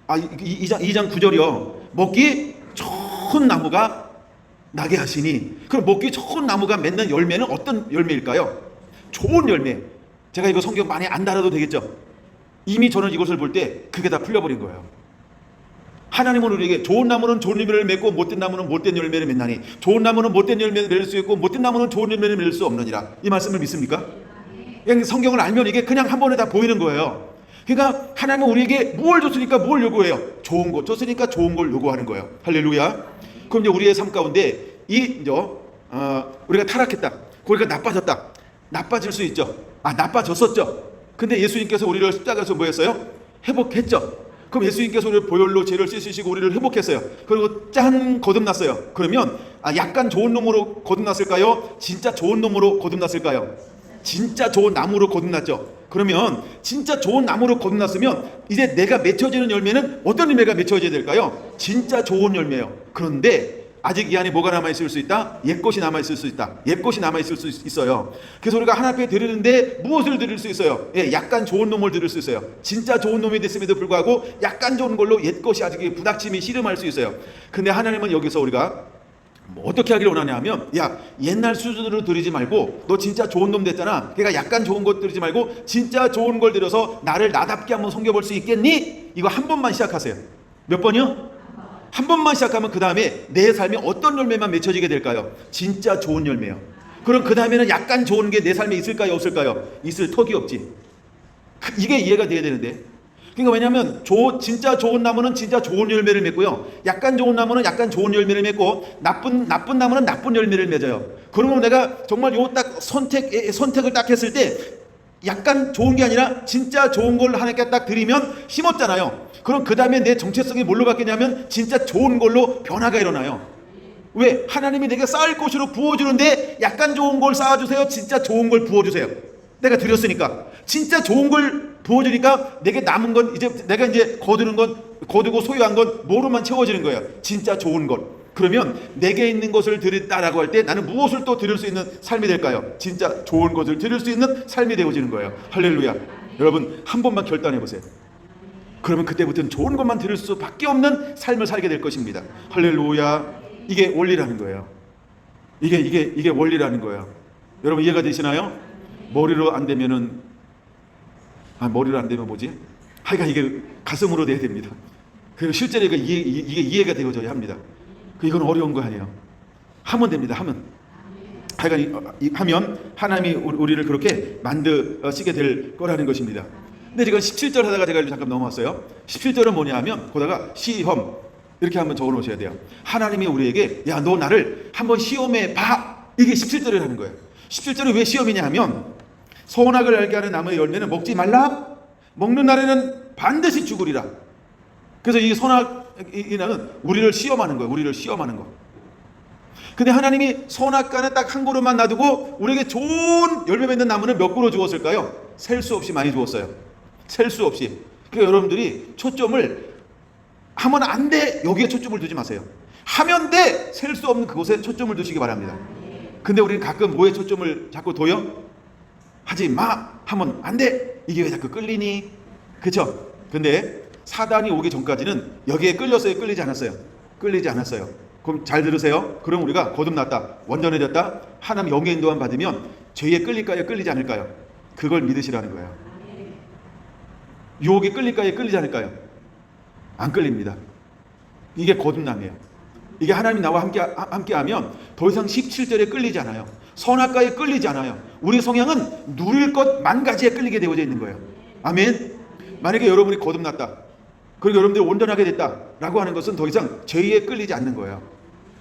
2장 9절이요. 먹기 좋은 나무가 나게 하시니. 그럼 먹기 좋은 나무가 맺는 열매는 어떤 열매일까요? 좋은 열매. 제가 이거 성경 많이 안 달아도 되겠죠? 이미 저는 이것을 볼 때 그게 다 풀려버린 거예요. 하나님은 우리에게 좋은 나무는 좋은 열매를 맺고 못된 나무는 못된 열매를 맺나니 좋은 나무는 못된 열매를 맺을 수 있고 못된 나무는 좋은 열매를 맺을 수 없느니라. 이 말씀을 믿습니까? 그냥 성경을 알면 이게 그냥 한 번에 다 보이는 거예요. 그러니까 하나님은 우리에게 뭘 줬으니까 뭘 요구해요? 좋은 것 줬으니까 좋은 걸 요구하는 거예요. 할렐루야. 그럼 이제 우리의 삶 가운데 우리가 타락했다, 우리가 나빠질 수 있죠. 나빠졌었죠. 근데 예수님께서 우리를 십자가에서 뭐 했어요? 회복했죠. 그럼 예수님께서 우리를 보혈로 죄를 씻으시고 우리를 회복했어요. 그리고 짠 거듭났어요. 그러면 약간 좋은 놈으로 거듭났을까요? 진짜 좋은 놈으로 거듭났을까요? 진짜 좋은 나무로 거듭났죠. 그러면 진짜 좋은 나무로 거듭났으면 이제 내가 맺혀지는 열매는 어떤 열매가 맺혀져야 될까요? 진짜 좋은 열매예요. 그런데 아직 이 안에 뭐가 남아있을 수 있다? 옛것이 남아있을 수 있다. 옛것이 남아있을 수 있어요. 그래서 우리가 하나님 앞에 드리는데 무엇을 드릴 수 있어요? 예, 약간 좋은 놈을 드릴 수 있어요. 진짜 좋은 놈이 됐음에도 불구하고 약간 좋은 걸로 옛것이 아직 부닥침이 씨름할 수 있어요. 근데 하나님은 여기서 우리가 어떻게 하기를 원하냐 하면, 야, 옛날 수준으로 드리지 말고 너 진짜 좋은 놈 됐잖아. 그러니까 약간 좋은 것 드리지 말고 진짜 좋은 걸 드려서 나를 나답게 한번 섬겨볼 수 있겠니? 이거 한 번만 시작하세요. 몇 번이요? 한 번만 시작하면 그 다음에 내 삶에 어떤 열매만 맺혀지게 될까요? 진짜 좋은 열매요. 그럼 그 다음에는 약간 좋은 게 내 삶에 있을까요? 없을까요? 있을 턱이 없지. 이게 이해가 돼야 되는데, 그러니까 왜냐하면 진짜 좋은 나무는 진짜 좋은 열매를 맺고요, 약간 좋은 나무는 약간 좋은 열매를 맺고, 나쁜 나무는 나쁜 열매를 맺어요. 그러면 내가 정말 요 딱 선택을 딱 했을 때 약간 좋은 게 아니라 진짜 좋은 걸 하나님께 딱 드리면 심었잖아요. 그럼 그 다음에 내 정체성이 뭘로 바뀌냐면 진짜 좋은 걸로 변화가 일어나요. 왜? 하나님이 내게 쌓을 것으로 부어주는데 약간 좋은 걸 쌓아주세요, 진짜 좋은 걸 부어주세요. 내가 드렸으니까 진짜 좋은 걸 부어주니까 내게 남은 건 이제 내가 이제 거두고 소유한 건 뭐로만 채워지는 거예요? 진짜 좋은 것. 그러면 내게 있는 것을 드렸다라고 할 때 나는 무엇을 또 드릴 수 있는 삶이 될까요? 진짜 좋은 것을 드릴 수 있는 삶이 되어지는 거예요. 할렐루야. 여러분 한 번만 결단해 보세요. 그러면 그때부터는 좋은 것만 드릴 수밖에 없는 삶을 살게 될 것입니다. 할렐루야. 이게 원리라는 거예요. 이게 원리라는 거예요. 여러분 이해가 되시나요? 머리로 안 되면은, 머리로 안 되면 뭐지? 하여간 이게 가슴으로 돼야 됩니다. 그리고 실제로 이게 이해가 되어져야 합니다. 이건 어려운 거 아니에요. 하면 됩니다. 하여간 하면 하나님이 우리를 그렇게 만드시게 될 거라는 것입니다. 근데 지금 17절 하다가 제가 잠깐 넘어왔어요. 17절은 뭐냐 하면 거기다가 시험 이렇게 한번 적어 놓으셔야 돼요. 하나님이 우리에게 야, 너 나를 한번 시험해 봐. 이게 17절이라는 거예요. 17절이 왜 시험이냐 하면, 선악을 알게 하는 나무의 열매는 먹지 말라. 먹는 날에는 반드시 죽으리라. 그래서 이 선악이라는 우리를 시험하는 거예요. 우리를 시험하는 거. 근데 하나님이 선악과는 딱 한 그루만 놔두고 우리에게 좋은 열매 맺는 나무는 몇 그루 주었을까요? 셀 수 없이 많이 주었어요. 셀 수 없이. 그러니까 여러분들이 초점을 하면 안 돼, 여기에 초점을 두지 마세요. 하면 돼, 셀 수 없는 그곳에 초점을 두시기 바랍니다. 근데 우리는 가끔 뭐에 초점을 자꾸 둬요? 하지 마 하면 안 돼, 이게 왜 자꾸 끌리니? 그쵸? 근데 사단이 오기 전까지는 여기에 끌렸어요? 끌리지 않았어요? 끌리지 않았어요. 그럼 잘 들으세요. 그럼 우리가 거듭났다, 완전해졌다, 하나님 영의 인도함 받으면 죄에 끌릴까요? 끌리지 않을까요? 그걸 믿으시라는 거예요. 유혹에 끌릴까요? 끌리지 않을까요? 안 끌립니다. 이게 거듭남이에요. 이게 하나님 나와 함께하면 더 이상 17절에 끌리지 않아요. 선악과에 끌리지 않아요. 우리 성향은 누릴 것 만 가지에 끌리게 되어져 있는 거예요. 아멘. 만약에 여러분이 거듭났다, 그리고 여러분들이 온전하게 됐다라고 하는 것은 더 이상 죄에 끌리지 않는 거예요.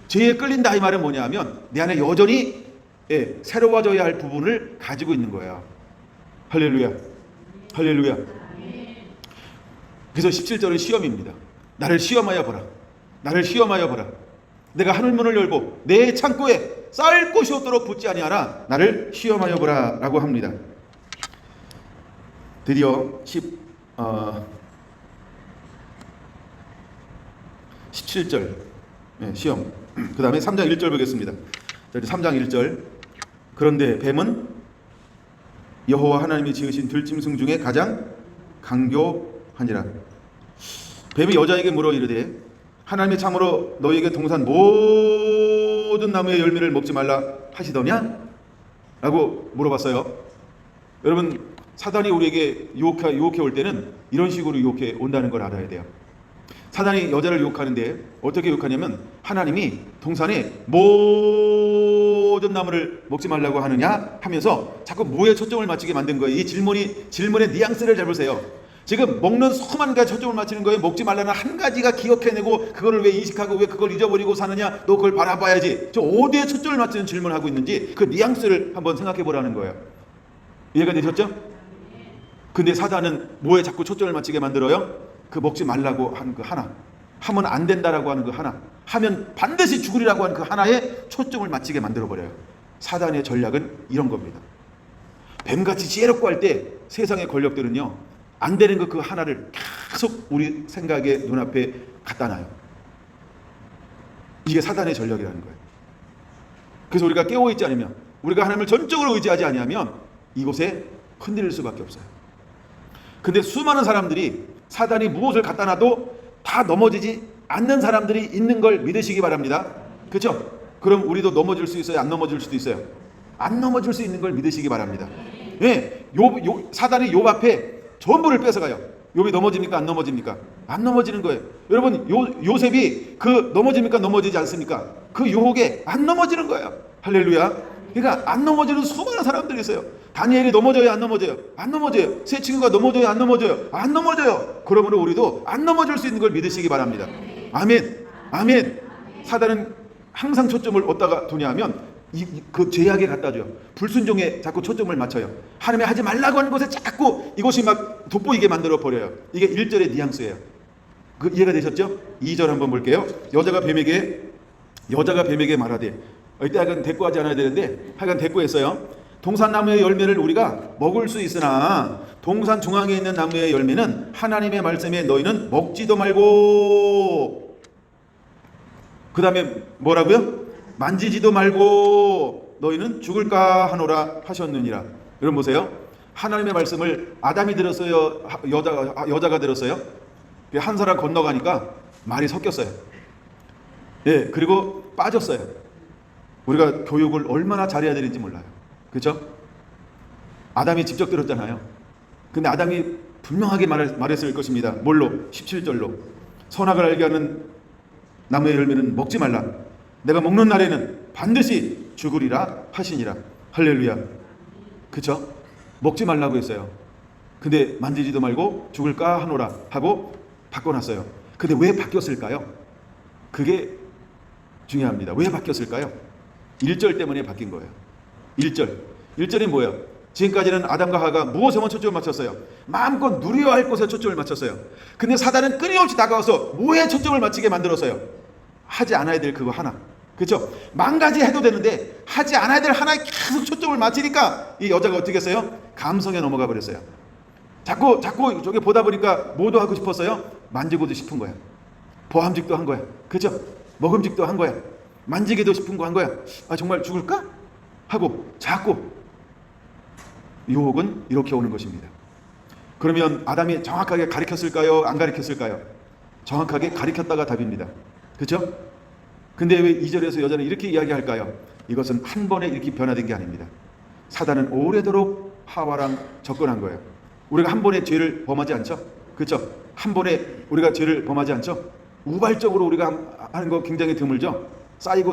죄에 끌린다 이 말은 뭐냐 하면 내 안에 여전히 새로워져야 할 부분을 가지고 있는 거예요. 할렐루야. 할렐루야. 그래서 17절은 시험입니다. 나를 시험하여 보라. 나를 시험하여 보라. 내가 하늘문을 열고 내 창고에 쌓을 곳이 없도록 붙지 아니하라. 나를 시험하여 보라 라고 합니다. 드디어 17절 시험. 그 다음에 3장 1절 보겠습니다. 3장 1절. 그런데 뱀은 여호와 하나님이 지으신 들짐승 중에 가장 강교하니라. 뱀이 여자에게 물어 이르되 하나님이 참으로 너희에게 동산 모든 나무의 열매를 먹지 말라 하시더냐? 라고 물어봤어요. 여러분, 사단이 우리에게 유혹해 올 때는 이런 식으로 유혹해 온다는 걸 알아야 돼요. 사단이 여자를 유혹하는데 어떻게 유혹하냐면, 하나님이 동산에 모든 나무를 먹지 말라고 하느냐 하면서 자꾸 뭐에 초점을 맞추게 만든 거예요. 이 질문의 뉘앙스를 잘 보세요. 지금 먹는 수많은 가지 초점을 맞추는 거예요. 먹지 말라는 한 가지가 기억해내고 그거를 왜 인식하고 왜 그걸 잊어버리고 사느냐? 너 그걸 바라봐야지. 저 어디에 초점을 맞추는 질문을 하고 있는지 그 뉘앙스를 한번 생각해 보라는 거예요. 이해가 되셨죠? 근데 사단은 뭐에 자꾸 초점을 맞추게 만들어요? 그 먹지 말라고 하는 그 하나, 하면 안 된다라고 하는 그 하나, 하면 반드시 죽으리라고 하는 그 하나에 초점을 맞추게 만들어버려요. 사단의 전략은 이런 겁니다. 뱀같이 지혜롭고 할 때 세상의 권력들은요, 안 되는 그 하나를 계속 우리 생각의 눈앞에 갖다 놔요. 이게 사단의 전략이라는 거예요. 그래서 우리가 깨어있지 않으면, 우리가 하나님을 전적으로 의지하지 아니하면 이곳에 흔들릴 수밖에 없어요. 근데 수많은 사람들이 사단이 무엇을 갖다 놔도 다 넘어지지 않는 사람들이 있는 걸 믿으시기 바랍니다. 그렇죠? 그럼 우리도 넘어질 수 있어요? 안 넘어질 수도 있어요? 안 넘어질 수 있는 걸 믿으시기 바랍니다. 예, 사단이 욥 앞에 전부를 뺏어가요. 욥이 넘어집니까? 안 넘어집니까? 안 넘어지는 거예요. 여러분, 요셉이 그 넘어집니까? 넘어지지 않습니까? 그 유혹에 안 넘어지는 거예요. 할렐루야. 그러니까 안 넘어지는 수많은 사람들이 있어요. 다니엘이 넘어져요? 안 넘어져요? 안 넘어져요. 새 친구가 넘어져요? 안 넘어져요? 안 넘어져요. 그러므로 우리도 안 넘어질 수 있는 걸 믿으시기 바랍니다. 아멘. 아멘. 사단은 항상 초점을 어디다가 두냐 하면 그 죄악에 갖다 줘요. 불순종에 자꾸 초점을 맞춰요. 하나님이 하지 말라고 하는 것에 자꾸 이것이 막 돋보이게 만들어 버려요. 이게 1절의 뉘앙스예요. 그 이해가 되셨죠? 2절 한번 볼게요. 여자가 뱀에게 말하되, 이때 하여간 대꾸하지 않아야 되는데 하여간 대꾸했어요. 동산나무의 열매를 우리가 먹을 수 있으나 동산 중앙에 있는 나무의 열매는 하나님의 말씀에 너희는 먹지도 말고, 그 다음에 뭐라고요? 만지지도 말고 너희는 죽을까 하노라 하셨느니라. 여러분 보세요. 하나님의 말씀을 아담이 들었어요? 여자가 들었어요? 한 사람 건너가니까 말이 섞였어요. 예, 그리고 빠졌어요. 우리가 교육을 얼마나 잘해야 되는지 몰라요. 그렇죠? 아담이 직접 들었잖아요. 근데 아담이 분명하게 말했을 것입니다. 뭘로? 17절로. 선악을 알게 하는 나무의 열매는 먹지 말라. 내가 먹는 날에는 반드시 죽으리라 하시니라. 할렐루야. 그쵸? 먹지 말라고 했어요. 근데 만지지도 말고 죽을까 하노라 하고 바꿔놨어요. 근데 왜 바뀌었을까요? 그게 중요합니다. 왜 바뀌었을까요? 1절 때문에 바뀐 거예요. 1절이 뭐예요? 지금까지는 아담과 하와가 무엇에만 초점을 맞췄어요? 마음껏 누려야 할 것에 초점을 맞췄어요. 근데 사단은 끊임없이 다가와서 뭐에 초점을 맞추게 만들었어요? 하지 않아야 될 그거 하나. 그렇죠? 만 가지 해도 되는데 하지 않아야 될 하나에 계속 초점을 맞추니까 이 여자가 어떻게 했어요? 감성에 넘어가 버렸어요. 자꾸 저기 보다 보니까 뭐도 하고 싶었어요? 만지고도 싶은 거야. 보함직도 한 거야. 그렇죠? 먹음직도 한 거야. 만지기도 싶은 거 한 거야. 아, 정말 죽을까? 하고 자꾸 유혹은 이렇게 오는 것입니다. 그러면 아담이 정확하게 가리켰을까요? 안 가리켰을까요? 정확하게 가리켰다가 답입니다. 그렇죠? 근데 왜 2절에서 여자는 이렇게 이야기할까요? 이것은 한 번에 이렇게 변화된 게 아닙니다. 사단은 오래도록 하와랑 접근한 거예요. 우리가 한 번에 죄를 범하지 않죠? 그렇죠? 한 번에 우리가 죄를 범하지 않죠? 우발적으로 우리가 하는 거 굉장히 드물죠? 쌓이고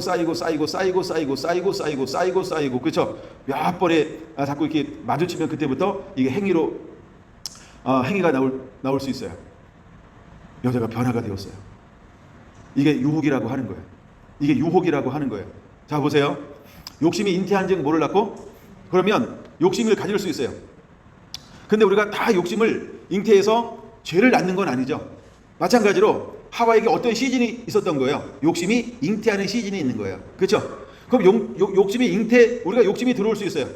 그렇죠? 몇 번에 자꾸 이렇게 마주치면 그때부터 이게 행위가 나올 수 있어요. 여자가 변화가 되었어요. 이게 유혹이라고 하는 거예요. 이게 유혹이라고 하는 거예요. 자, 보세요. 욕심이 잉태한 즉 뭐를 낳고? 그러면 욕심을 가질 수 있어요. 근데 우리가 다 욕심을 잉태해서 죄를 낳는 건 아니죠. 마찬가지로 하와에게 어떤 시즌이 있었던 거예요. 욕심이 잉태하는 시즌이 있는 거예요. 그렇죠? 그럼 우리가 욕심이 들어올 수 있어요.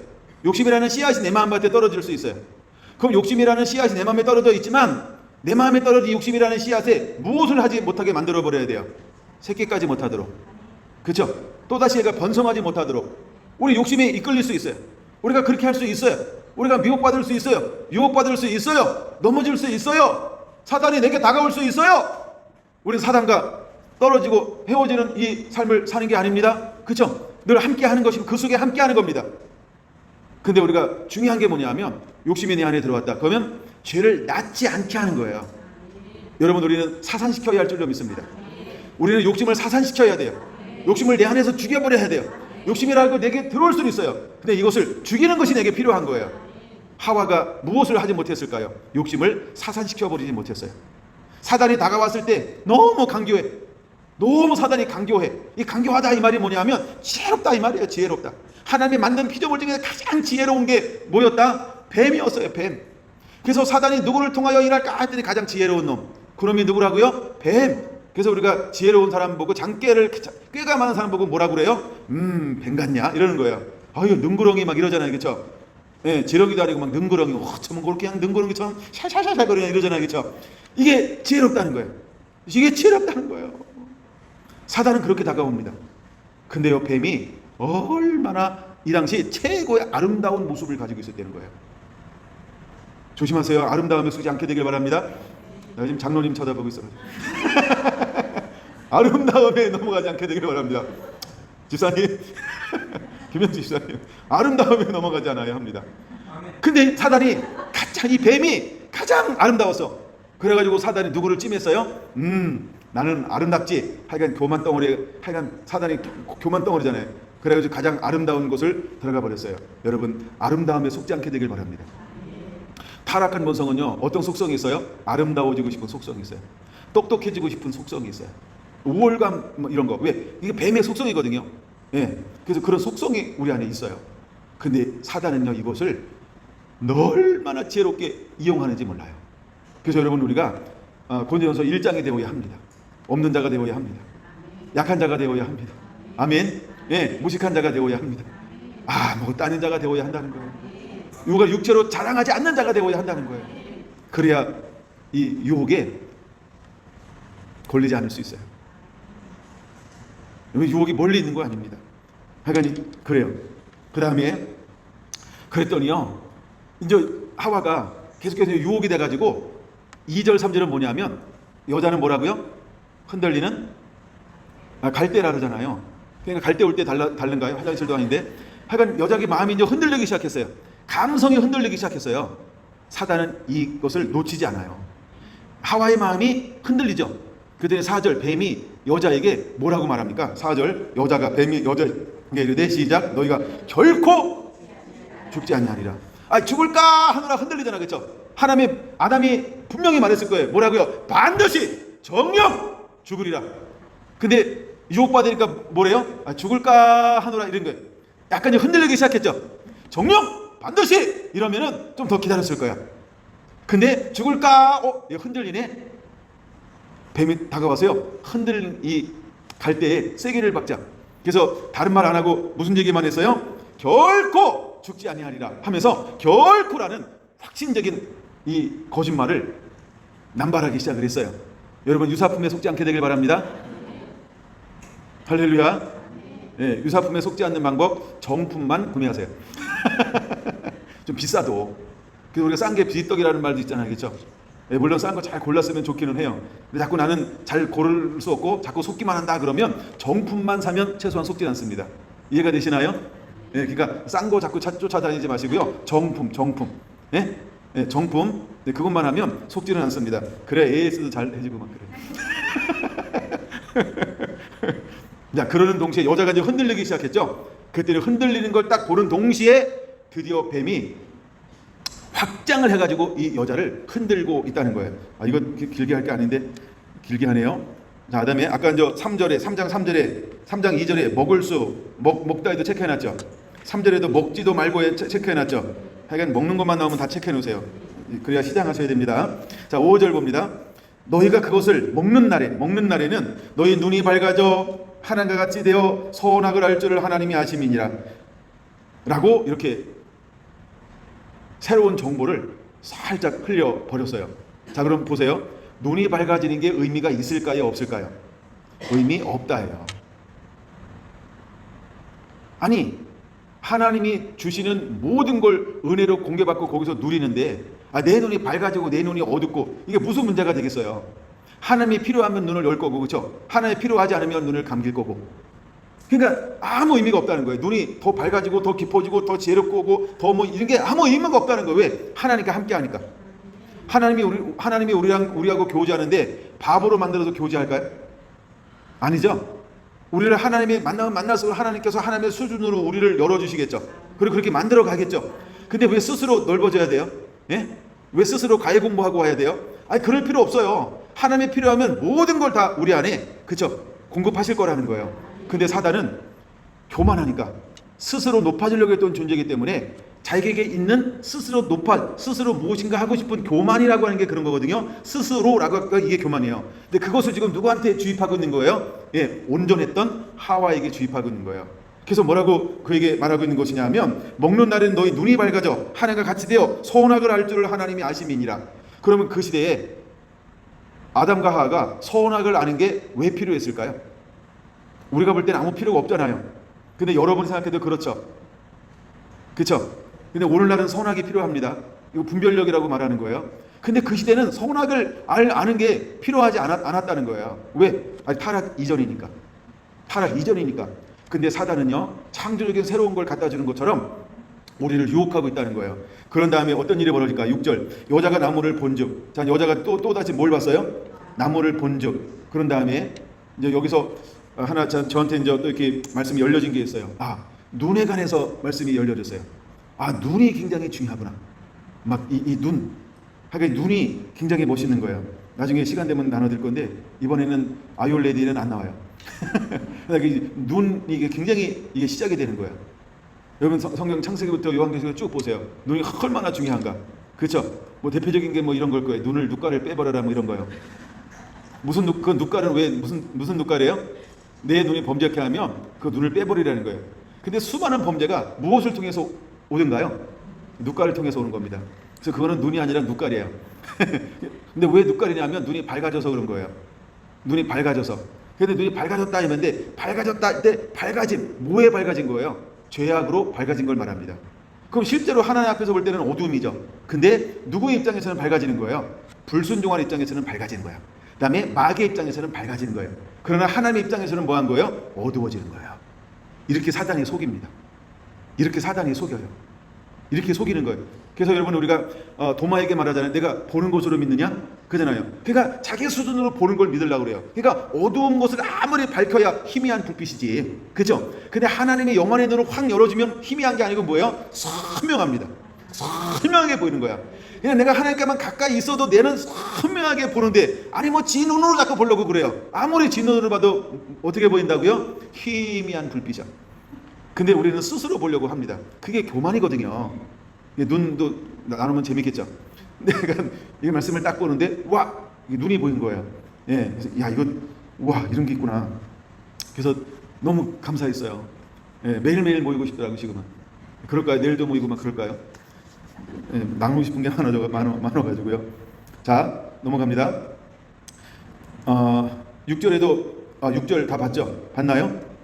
욕심이라는 씨앗이 내 마음밭에 떨어질 수 있어요. 그럼 욕심이라는 씨앗이 내 마음에 떨어져 있지만 내 마음에 떨어진 욕심이라는 씨앗에 무엇을 하지 못하게 만들어 버려야 돼요? 새끼까지 못하도록. 그렇죠? 또다시 얘가 번성하지 못하도록 우리 욕심에 이끌릴 수 있어요. 우리가 그렇게 할 수 있어요. 우리가 미혹받을 수 있어요. 유혹받을 수 있어요. 넘어질 수 있어요. 사단이 내게 다가올 수 있어요. 우리는 사단과 떨어지고 헤어지는 이 삶을 사는 게 아닙니다. 그렇죠? 늘 함께 하는 것이고 그 속에 함께 하는 겁니다. 근데 우리가 중요한 게 뭐냐 하면 욕심이 내 안에 들어왔다. 그러면 죄를 낳지 않게 하는 거예요. 여러분, 우리는 사산시켜야 할 줄로 믿습니다. 우리는 욕심을 사산시켜야 돼요. 욕심을 내 안에서 죽여버려야 돼요. 욕심이라고 내게 들어올 수는 있어요. 근데 이것을 죽이는 것이 내게 필요한 거예요. 하와가 무엇을 하지 못했을까요? 욕심을 사산시켜버리지 못했어요. 사단이 다가왔을 때 너무 강교해. 너무 사단이 강교해. 이 강교하다 이 말이 뭐냐면 지혜롭다 이 말이에요. 지혜롭다. 하나님이 만든 피조물 중에 가장 지혜로운 게 뭐였다? 뱀이었어요. 뱀. 그래서 사단이 누구를 통하여 일할까 했더니 가장 지혜로운 놈. 그놈이 누구라고요? 뱀. 그래서 우리가 지혜로운 사람 보고 꾀가 많은 사람 보고 뭐라고 그래요? 뱀 같냐? 이러는 거예요. 아유, 능구렁이 막 이러잖아요. 그렇죠? 예, 지렁이도 아니고 막 능구렁이. 저만 그렇게 그냥 능구렁이처럼 샬샬샬 거리냐 이러잖아요. 그렇죠? 이게 지혜롭다는 거예요. 이게 지혜롭다는 거예요. 사단은 그렇게 다가옵니다. 근데요, 뱀이 얼마나 이 당시 최고의 아름다운 모습을 가지고 있었다는 거예요. 조심하세요. 아름다움에 속지 않게 되길 바랍니다. 내가 지금 장로님 쳐다보고 있어요. 아름다움에 넘어가지 않게 되길 바랍니다. 집사님, 김현지 집사님, 아름다움에 넘어가지 않아야 합니다. 근데 사단이 가장, 이 뱀이 가장 아름다웠어. 그래가지고 사단이 누구를 찜했어요? 나는 아름답지. 하여간 교만 덩어리, 하여간 사단이 교만 덩어리잖아요. 그래가지고 가장 아름다운 곳을 들어가 버렸어요. 여러분, 아름다움에 속지 않게 되길 바랍니다. 타락한 본성은요, 어떤 속성이 있어요? 아름다워지고 싶은 속성이 있어요. 똑똑해지고 싶은 속성이 있어요. 우월감, 뭐 이런 거. 왜? 이게 뱀의 속성이거든요. 예. 그래서 그런 속성이 우리 안에 있어요. 근데 사단은요, 이것을 얼마나 지혜롭게 이용하는지 몰라요. 그래서 여러분, 우리가 고린도전서 1장이 되어야 합니다. 없는 자가 되어야 합니다. 약한 자가 되어야 합니다. 아멘. 예, 무식한 자가 되어야 합니다. 뭐 따는 자가 되어야 한다는 거예요. 이걸 육체로 자랑하지 않는 자가 되어야 한다는 거예요. 그래야 이 유혹에 걸리지 않을 수 있어요. 유혹이 멀리 있는 거 아닙니다. 하여간 그래요. 그 다음에 그랬더니요, 이제 하와가 계속해서 유혹이 돼가지고 2절 3절은 뭐냐면, 여자는 뭐라고요? 흔들리는 갈대라 그러잖아요. 그러니까 갈대 올 때 다른가요? 화장실도 아닌데. 하여간 여자의 마음이 이제 흔들리기 시작했어요. 감성이 흔들리기 시작했어요. 사단은 이것을 놓치지 않아요. 하와의 마음이 흔들리죠. 그때 4절, 뱀이 여자에게 뭐라고 말합니까? 4절, 여자가 뱀이 여자에게 이르되, 시작, 너희가 결코 죽지 아니하리라. 죽을까 하느라 흔들리잖아, 그렇죠? 아담이 분명히 말했을 거예요. 뭐라고요? 반드시 정령 죽으리라. 근데 유혹받으니까 뭐래요? 죽을까 하느라 이런 거예요. 약간 흔들리기 시작했죠. 정령 반드시 이러면은 좀 더 기다렸을 거야. 근데 죽을까? 흔들리네. 뱀이 다가와서요, 흔들린 이 갈대에 세게를 박자. 그래서 다른 말 안 하고 무슨 얘기만 했어요? 결코 죽지 아니하리라 하면서 결코라는 확신적인 이 거짓말을 남발하기 시작을 했어요. 여러분, 유사품에 속지 않게 되길 바랍니다. 할렐루야. 예, 유사품에 속지 않는 방법, 정품만 구매하세요. 좀 비싸도. 그래서 우리가 싼 게 비떡이라는 말도 있잖아요, 그렇죠? 예, 물론 싼 거 잘 골랐으면 좋기는 해요. 근데 자꾸 나는 잘 고를 수 없고 자꾸 속기만 한다 그러면 정품만 사면 최소한 속지 않습니다. 이해가 되시나요? 예, 그러니까 싼 거 자꾸 쫓아다니지 마시고요. 정품. 예? 예, 정품. 네, 그것만 하면 속지는 않습니다. 그래, AS도 잘 해주고 막 그래. 자, 그러는 동시에 여자가 이제 흔들리기 시작했죠. 그때는 흔들리는 걸 딱 보는 동시에 드디어 뱀이 확장을 해가지고 이 여자를 흔들고 있다는 거예요. 이건 길게 할 게 아닌데 길게 하네요. 자, 그다음에 아까 이제 3장 2절에 먹을 수, 먹다에도 체크해놨죠. 3절에도 먹지도 말고에 체크해놨죠. 하여간 먹는 것만 나오면 다 체크해놓으세요. 그래야 시장하셔야 됩니다. 자, 5절 봅니다. 너희가 그것을 먹는 날에는 너희 눈이 밝아져 하나님과 같이 되어 선악을 알 줄을 하나님이 아심이니라 라고 이렇게 새로운 정보를 살짝 흘려버렸어요. 자, 그럼 보세요. 눈이 밝아지는 게 의미가 있을까요, 없을까요? 의미 없다예요. 아니, 하나님이 주시는 모든 걸 은혜로 공개받고 거기서 누리는데 내 눈이 밝아지고 내 눈이 어둡고 이게 무슨 문제가 되겠어요? 하나님이 필요하면 눈을 열 거고, 그렇죠? 하나님이 필요하지 않으면 눈을 감길 거고. 그러니까 아무 의미가 없다는 거예요. 눈이 더 밝아지고 더 깊어지고 더 지혜롭고 더 뭐 이런 게 아무 의미가 없다는 거예요. 왜? 하나님과 함께 하니까. 하나님이 우리하고 교제하는데 바보로 만들어서 교제할까요? 아니죠. 우리를 하나님이 만날수록 하나님께서 하나님의 수준으로 우리를 열어주시겠죠. 그리고 그렇게 만들어 가겠죠. 근데 왜 스스로 넓어져야 돼요? 예? 왜 스스로 가해 공부하고 와야 돼요? 그럴 필요 없어요. 하나님이 필요하면 모든 걸 다 우리 안에, 그쵸? 공급하실 거라는 거예요. 근데 사단은 교만하니까 스스로 높아지려고 했던 존재이기 때문에 자기에게 있는 스스로 무엇인가 하고 싶은 교만이라고 하는 게 그런 거거든요. 스스로라고 하니까 이게 교만이에요. 근데 그것을 지금 누구한테 주입하고 있는 거예요? 예, 온전했던 하와에게 주입하고 있는 거예요. 그래서 뭐라고 그에게 말하고 있는 것이냐 하면, 먹는 날에는 너희 눈이 밝아져 하나님과 같이 되어 선악을 알 줄을 하나님이 아심이니라. 그러면 그 시대에 아담과 하와가 선악을 아는 게 왜 필요했을까요? 우리가 볼 때는 아무 필요가 없잖아요. 근데 여러분이 생각해도 그렇죠. 그렇죠? 근데 오늘날은 선악이 필요합니다. 이거 분별력이라고 말하는 거예요. 근데 그 시대는 선악을 아는 게 필요하지 않았다는 거예요. 왜? 아니, 타락 이전이니까. 타락 이전이니까. 근데 사단은요, 창조적인 새로운 걸 갖다 주는 것처럼 우리를 유혹하고 있다는 거예요. 그런 다음에 어떤 일이 벌어질까? 6절. 여자가 나무를 본즉. 자, 여자가 또다시 뭘 봤어요? 나무를 본즉. 그런 다음에 이제 여기서 하나 저한테 이제 또 이렇게 말씀이 열려진 게 있어요. 눈에 관해서 말씀이 열려졌어요. 눈이 굉장히 중요하구나. 막 이 눈. 하긴 눈이 굉장히 멋있는 거예요. 나중에 시간 되면 나눠드릴 건데 이번에는 아이올레디는 안 나와요. 눈이 이게 굉장히 이게 시작이 되는 거예요. 여러분 성경 창세기부터 요한계시록 쭉 보세요. 눈이 얼마나 중요한가. 그렇죠? 뭐 대표적인 게 뭐 이런 걸 거예요. 눈을 눈가를 빼버려라 뭐 이런 거요. 그 눈가는 왜 무슨 눈가래요? 내 눈이 범죄케 하면 그 눈을 빼버리라는 거예요. 근데 수많은 범죄가 무엇을 통해서 오는가요? 눈가를 통해서 오는 겁니다. 그래서 그거는 눈이 아니라 눈깔이에요. 근데 왜 눈깔이냐면 눈이 밝아져서 그런 거예요. 눈이 밝아져서. 근데 눈이 밝아졌다 했는데 밝아졌다 할 때 밝아짐, 뭐에 밝아진 거예요? 죄악으로 밝아진 걸 말합니다. 그럼 실제로 하나님 앞에서 볼 때는 어두움이죠. 근데 누구의 입장에서는 밝아지는 거예요? 불순종한 입장에서는 밝아지는 거예요. 그 다음에 마귀의 입장에서는 밝아지는 거예요. 그러나 하나님의 입장에서는 뭐 한 거예요? 어두워지는 거예요. 이렇게 사단이 속입니다. 이렇게 사단이 속여요. 이렇게 속이는 거예요. 그래서 여러분 우리가 도마에게 말하잖아요. 내가 보는 것으로 믿느냐? 그잖아요. 그러니까 자기 수준으로 보는 걸 믿으려고 그래요. 그러니까 어두운 것을 아무리 밝혀야 희미한 불빛이지. 그죠? 근데 하나님의 영안의 눈을 확 열어주면 희미한 게 아니고 뭐예요? 선명합니다. 선명하게 보이는 거야. 그냥 내가 하나님께만 가까이 있어도 내는 선명하게 보는데 아니 뭐 지 눈으로 자꾸 보려고 그래요. 아무리 지 눈으로 봐도 어떻게 보인다고요? 희미한 불빛이야. 근데 우리는 스스로 보려고 합니다. 그게 교만이거든요. 눈도 나누면 재밌겠죠. 내가 이 말씀을 딱 보는데 와 눈이 보인 거예요. 예, 그래서 야 이거 와 이런 게 있구나. 그래서 너무 감사했어요. 예, 매일매일 모이고 싶더라고 지금은. 그럴까요? 내일도 모이고 막 그럴까요? 예, 나누고 싶은 게 많아가지고요. 자 넘어갑니다. 6절에도 6절 다 봤죠? 봤나요?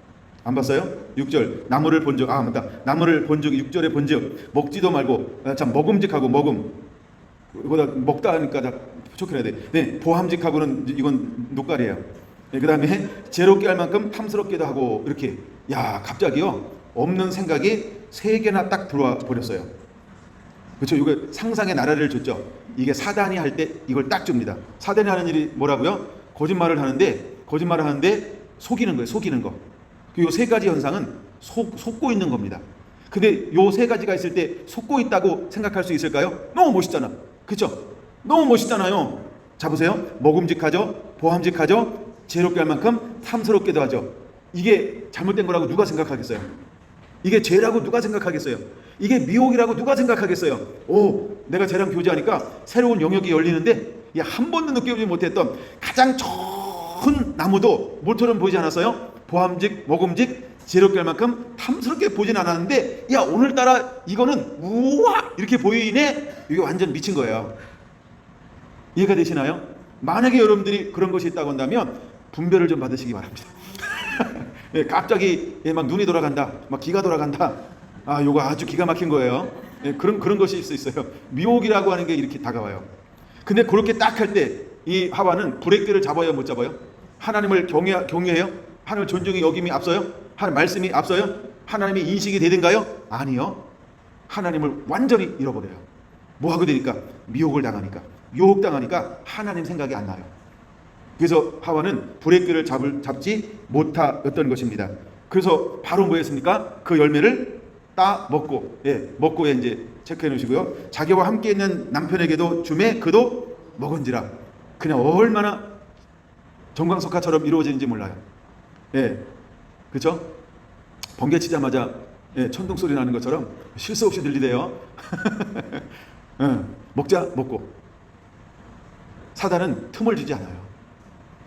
안 봤어요? 6절 나무를 본즉 맞다. 나무를 본즉 6절에 본즉 먹지도 말고 참 먹음직하고 먹음 그보다 먹다 하니까 다 촉해야 돼. 네, 보함직하고는 이건 녹갈이에요. 네, 그다음에 제롭게 할 만큼 탐스럽기도 하고 이렇게 야 갑자기요 없는 생각이 3개나 딱 들어와 버렸어요. 그렇죠? 이거 상상의 나라를 줬죠. 이게 사단이 할 때 이걸 딱 줍니다. 사단이 하는 일이 뭐라고요? 거짓말을 하는데 속이는 거예요. 속이는 거. 요 3가지 현상은 속고 있는 겁니다. 근데 요 3가지가 있을 때 속고 있다고 생각할 수 있을까요? 너무 멋있잖아. 그렇죠? 너무 멋있잖아요. 자 보세요. 먹음직하죠. 보함직하죠. 죄롭게 할 만큼 탐스럽게도 하죠. 이게 잘못된 거라고 누가 생각하겠어요? 이게 죄라고 누가 생각하겠어요? 이게 미혹이라고 누가 생각하겠어요? 내가 쟤랑 교제하니까 새로운 영역이 열리는데 한 번도 느껴보지 못했던 가장 좋은 나무도 모처럼 보이지 않았어요? 보함직, 먹음직, 죄롭게 할 만큼 탐스럽게 보진 않았는데 오늘따라 이거는 우와 이렇게 보이네. 이게 완전 미친 거예요. 이해가 되시나요? 만약에 여러분들이 그런 것이 있다고 한다면 분별을 좀 받으시기 바랍니다. 갑자기 막 눈이 돌아간다, 막 기가 돌아간다. 요거 아주 기가 막힌 거예요. 그런 것이 있을 수 있어요. 미혹이라고 하는 게 이렇게 다가와요. 근데 그렇게 딱 할 때 이 하와는 불의 꾀를 잡아요, 못 잡아요? 하나님을 경외해요? 하나님을 존중히 여김이 앞서요? 하나님 말씀이 앞서요? 하나님의 인식이 되든가요? 아니요. 하나님을 완전히 잃어버려요. 뭐 하게 되니까? 미혹을 당하니까. 유혹당하니까 하나님 생각이 안 나요. 그래서 하와는 불의 꾀를 잡지 못하였던 것입니다. 그래서 바로 뭐였습니까? 그 열매를 따 먹고, 먹고 이제 체크해 놓으시고요. 자기와 함께 있는 남편에게도 주매 그도 먹은지라. 그냥 얼마나 정광석화처럼 이루어지는지 몰라요. 그렇죠? 번개 치자마자 천둥 소리 나는 것처럼 쉴 새 없이 들리대요. 먹고. 사단은 틈을 주지 않아요.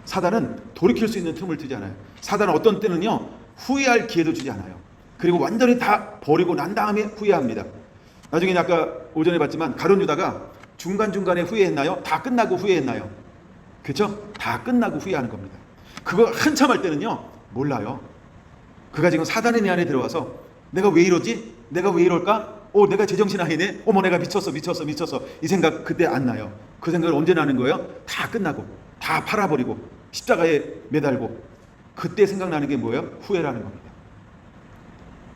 사단은 돌이킬 수 있는 틈을 주지 않아요. 사단은 어떤 때는요 후회할 기회도 주지 않아요. 그리고 완전히 다 버리고 난 다음에 후회합니다. 나중에 아까 오전에 봤지만 가룟 유다가 중간중간에 후회했나요? 다 끝나고 후회했나요? 그렇죠? 다 끝나고 후회하는 겁니다. 그거 한참 할 때는요 몰라요. 그가 지금 사단의 내 안에 들어와서 내가 왜 이러지? 내가 왜 이럴까? 내가 제정신 아니네? 어머, 내가 미쳤어. 이 생각 그때 안 나요. 그 생각을 언제 나는 거예요? 다 끝나고, 다 팔아버리고, 십자가에 매달고, 그때 생각나는 게 뭐예요? 후회라는 겁니다.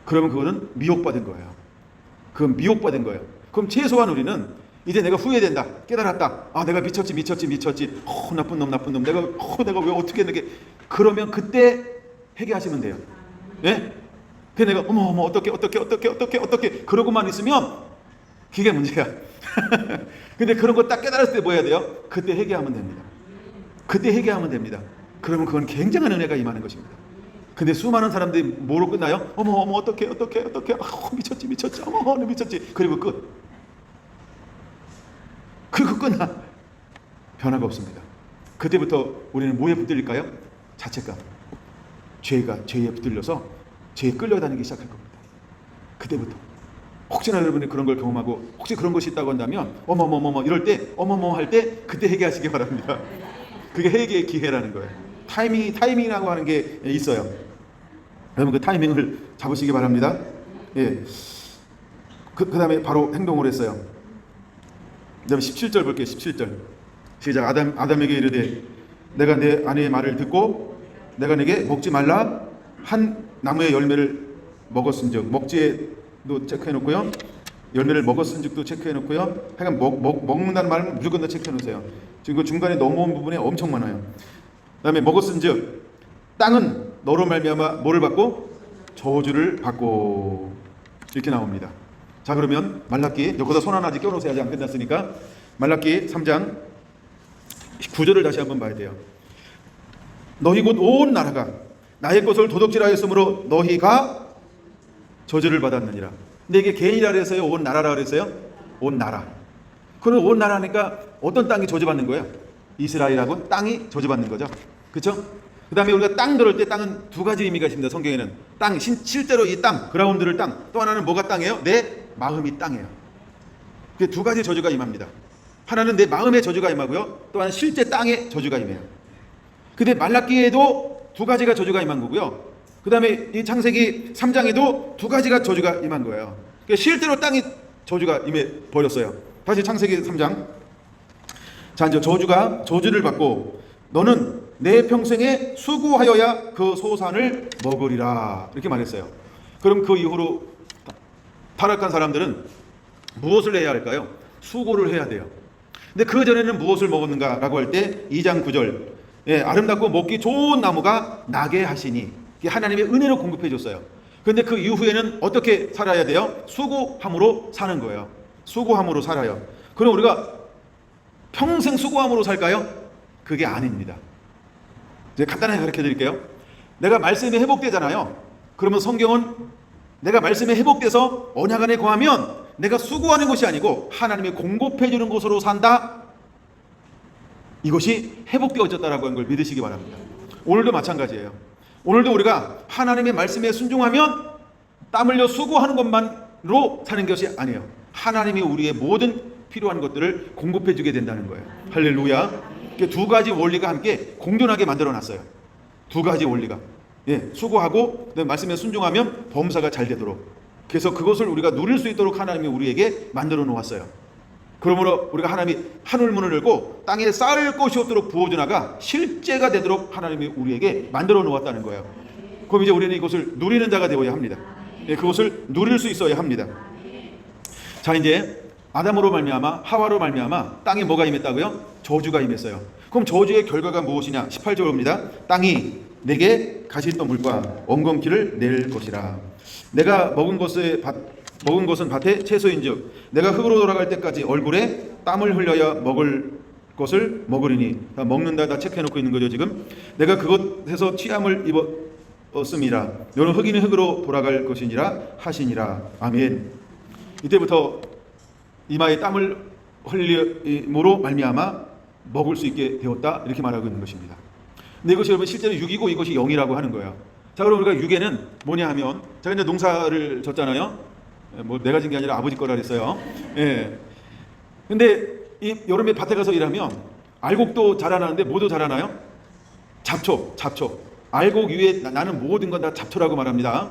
그러면 그거는 미혹받은 거예요. 그건 미혹받은 거예요. 그럼 최소한 우리는 이제 내가 후회된다, 깨달았다. 내가 미쳤지. 나쁜 놈. 내가 왜 어떻게 했는게. 그러면 그때 회개하시면 돼요. 예? 그 내가 어머 어떻게 그러고만 있으면 그게 문제야. 근데 그런 거 딱 깨달았을 때 뭐 해야 돼요? 그때 회개하면 됩니다. 그러면 그건 굉장한 은혜가 임하는 것입니다. 근데 수많은 사람들이 뭐로 끝나요? 어머 어떻게 미쳤지. 어머 미쳤지. 그리고 그리고 끝나. 변화가 없습니다. 그때부터 우리는 뭐에 붙들릴까요? 자책감. 죄에 붙들려서 죄에 끌려다니기 시작할 겁니다. 그때부터. 혹시나 여러분이 그런 걸 경험하고 혹시 그런 것이 있다고 한다면 어머머머머 이럴 때 어머머 할 때 그때 회개하시기 바랍니다. 그게 회개의 기회라는 거예요. 타이밍이라고 하는 게 있어요. 여러분 그 타이밍을 잡으시기 바랍니다. 예. 그 다음에 바로 행동을 했어요. 그 다음에 17절 볼게요. 17절 시작. 아담에게 이르되 내가 내 아내의 말을 듣고 내가 내게 먹지 말라 한 나무의 열매를 먹었은즉, 먹지에도 체크해놓고요, 열매를 먹었은즉도 체크해놓고요. 하여간 먹는다는 말은 무조건 다 체크해놓으세요. 지금 그 중간에 넘어온 부분에 엄청 많아요. 그 다음에 먹었은즉 땅은 너로 말미암아 뭐를 받고? 저주를 받고. 이렇게 나옵니다. 자, 그러면 말라기, 여기다 손 하나 아직 껴놓으세요. 아직 안 끝났으니까. 말라기 3장 9절을 다시 한번 봐야 돼요. 너희 곧 온 나라가 나의 것을 도둑질하였으므로 너희가 저주를 받았느니라. 근데 이게 개인이라 그랬어요? 온 나라라 그랬어요? 온 나라. 그럼 온 나라니까 어떤 땅이 저주받는 거예요? 이스라엘하고 땅이 저주받는 거죠. 그렇죠? 그 다음에 우리가 땅 들을 때 땅은 두 가지 의미가 있습니다. 성경에는 땅, 실제로 이 땅, 그라운드를 땅. 또 하나는 뭐가 땅이에요? 내 마음이 땅이에요. 그 두 가지 저주가 임합니다. 하나는 내 마음의 저주가 임하고요, 또 하나는 실제 땅의 저주가 임해요. 근데 말라기에도 두 가지가 저주가 임한 거고요, 그 다음에 이 창세기 3장에도 두 가지가 저주가 임한 거예요. 그러니까 실제로 땅이 저주가 임해 버렸어요. 다시 창세기 3장. 자, 이제 저주를 받고 너는 내 평생에 수고하여야 그 소산을 먹으리라, 이렇게 말했어요. 그럼 그 이후로 타락한 사람들은 무엇을 해야 할까요? 수고를 해야 돼요. 근데 그 전에는 무엇을 먹었는가라고 할 때 2장 9절, 아름답고 먹기 좋은 나무가 나게 하시니, 하나님의 은혜로 공급해 줬어요. 그런데 그 이후에는 어떻게 살아야 돼요? 수고함으로 사는 거예요. 수고함으로 살아요. 그럼 우리가 평생 수고함으로 살까요? 그게 아닙니다. 이제 간단하게 가르쳐 드릴게요. 내가 말씀이 회복되잖아요. 그러면 성경은 내가 말씀에 회복돼서 언약 안에 거하면 내가 수고하는 것이 아니고 하나님이 공급해 주는 것으로 산다. 이것이 회복되어졌다라고 하는 걸 믿으시기 바랍니다. 오늘도 마찬가지예요. 오늘도 우리가 하나님의 말씀에 순종하면 땀 흘려 수고하는 것만으로 사는 것이 아니에요. 하나님이 우리의 모든 필요한 것들을 공급해 주게 된다는 거예요. 할렐루야. 두 가지 원리가 함께 공존하게 만들어 놨어요. 두 가지 원리가. 수고하고 말씀에 순종하면 범사가 잘 되도록. 그래서 그것을 우리가 누릴 수 있도록 하나님이 우리에게 만들어 놓았어요. 그러므로 우리가 하나님이 하늘문을 열고 땅에 쌀 것이 없도록 부어주나가 실제가 되도록 하나님이 우리에게 만들어 놓았다는 거예요. 그럼 이제 우리는 이것을 누리는 자가 되어야 합니다. 그것을 누릴 수 있어야 합니다. 자, 이제 아담으로 말미암아 하와로 말미암아 땅에 뭐가 임했다고요? 저주가 임했어요. 그럼 저주의 결과가 무엇이냐? 18절 봅니다. 땅이 내게 가시덤불과 엉겅퀴를 낼 것이라. 내가 먹은 것은 밭의 채소인즉 내가 흙으로 돌아갈 때까지 얼굴에 땀을 흘려야 먹을 것을 먹으리니. 다 먹는다 다 체크해놓고 있는 거죠 지금. 내가 그것에서 취함을 입었음이라. 너는 흙이는 흙으로 돌아갈 것이니라 하시니라. 아멘. 이때부터 이마에 땀을 흘림으로 말미암아 먹을 수 있게 되었다, 이렇게 말하고 있는 것입니다. 근데 이것이 여러분 실제로 6이고 이것이 0이라고 하는 거예요. 자, 그럼 우리가 6에는 뭐냐 하면, 제가 이제 농사를 졌잖아요. 뭐 내가 진 게 아니라 아버지 거라 그랬어요. 근데 이 여름에 밭에 가서 일하면 알곡도 자라나는데 뭐도 자라나요? 잡초. 알곡 위에 나는 모든 건 다 잡초라고 말합니다.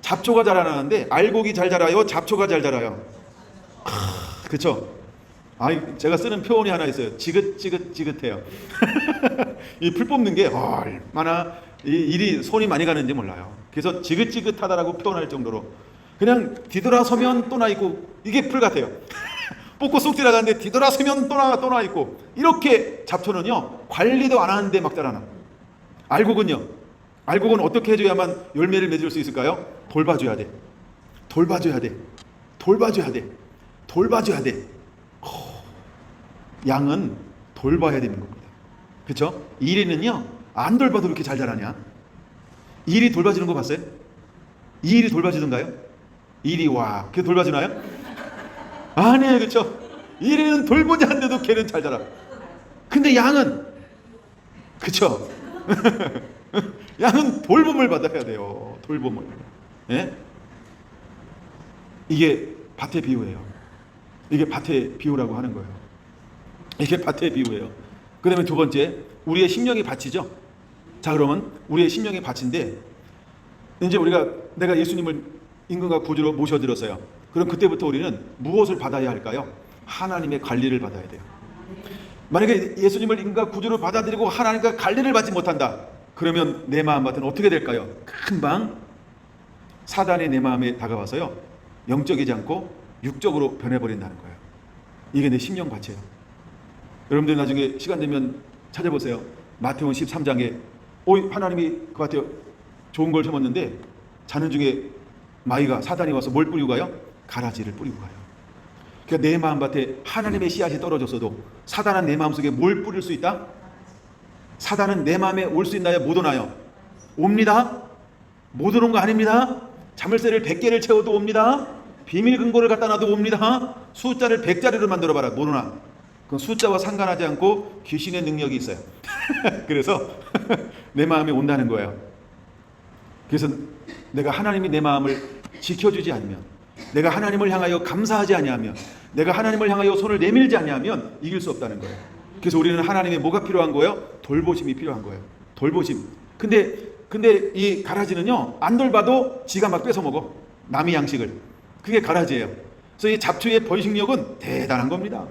잡초가 자라나는데 알곡이 잘 자라요, 잡초가 잘 자라요? 그렇죠? 제가 쓰는 표현이 하나 있어요. 지긋지긋해요. 이 풀 뽑는 게 얼마나 일이 손이 많이 가는지 몰라요. 그래서 지긋지긋하다라고 표현할 정도로 그냥 뒤돌아서면 또 나 있고, 이게 풀 같아요. 뽑고 쏙 지나가는데 뒤돌아서면 또 나 있고, 이렇게 잡초는요 관리도 안 하는데 막 자라나. 알곡은 어떻게 해줘야만 열매를 맺을 수 있을까요? 돌봐줘야 돼. 양은 돌봐야 되는 겁니다. 그렇죠? 이리는요 안 돌봐도 이렇게 잘 자라냐? 일이 돌봐주는 거 봤어요? 이 일이 돌봐주던가요? 일이 그게 돌봐주나요? 아니에요, 그렇죠? 일이는 돌보지 않는데도 걔는 잘 자라. 근데 양은, 그렇죠? 양은 돌봄을 받아야 돼요. 돌봄을. 예? 이게 밭의 비유예요. 이게 밭의 비유라고 하는 거예요. 이게 밭의 비유예요. 그 다음에 두 번째, 우리의 심령이 밭이죠. 자, 그러면 우리의 심령이 밭인데, 이제 내가 예수님을 임금과 구주로 모셔드렸어요. 그럼 그때부터 우리는 무엇을 받아야 할까요? 하나님의 관리를 받아야 돼요. 만약에 예수님을 임금과 구주로 받아들이고 하나님과 관리를 받지 못한다, 그러면 내 마음밭은 어떻게 될까요? 금방 사단이 내 마음에 다가와서요 영적이지 않고 육적으로 변해버린다는 거예요. 이게 내 심령 밭이에요. 여러분들 나중에 시간 되면 찾아보세요. 마태복음 13장에 하나님이 그 밭에 좋은 걸 심었는데 자는 중에 마귀가, 사단이 와서 뭘 뿌리고 가요? 가라지를 뿌리고 가요. 그러니까 내 마음밭에 하나님의 씨앗이 떨어졌어도 사단은 내 마음속에 뭘 뿌릴 수 있다? 사단은 내 마음에 올 수 있나요? 못 오나요? 옵니다. 못 오는 거 아닙니다. 자물쇠를 100개를 채워도 옵니다. 비밀 금고를 갖다 놔도 옵니다. 숫자를 100자리로 만들어봐라. 못 오나? 그 숫자와 상관하지 않고 귀신의 능력이 있어요. 그래서 내 마음에 온다는 거예요. 그래서 내가 하나님이 내 마음을 지켜주지 않으면, 내가 하나님을 향하여 감사하지 아니하면, 내가 하나님을 향하여 손을 내밀지 아니하면 이길 수 없다는 거예요. 그래서 우리는 하나님의 뭐가 필요한 거예요? 돌보심이 필요한 거예요. 돌보심. 근데 이 가라지는요 안 돌봐도 지가 막 뺏어 먹어. 남의 양식을. 그게 가라지예요. 그래서 이 잡초의 번식력은 대단한 겁니다.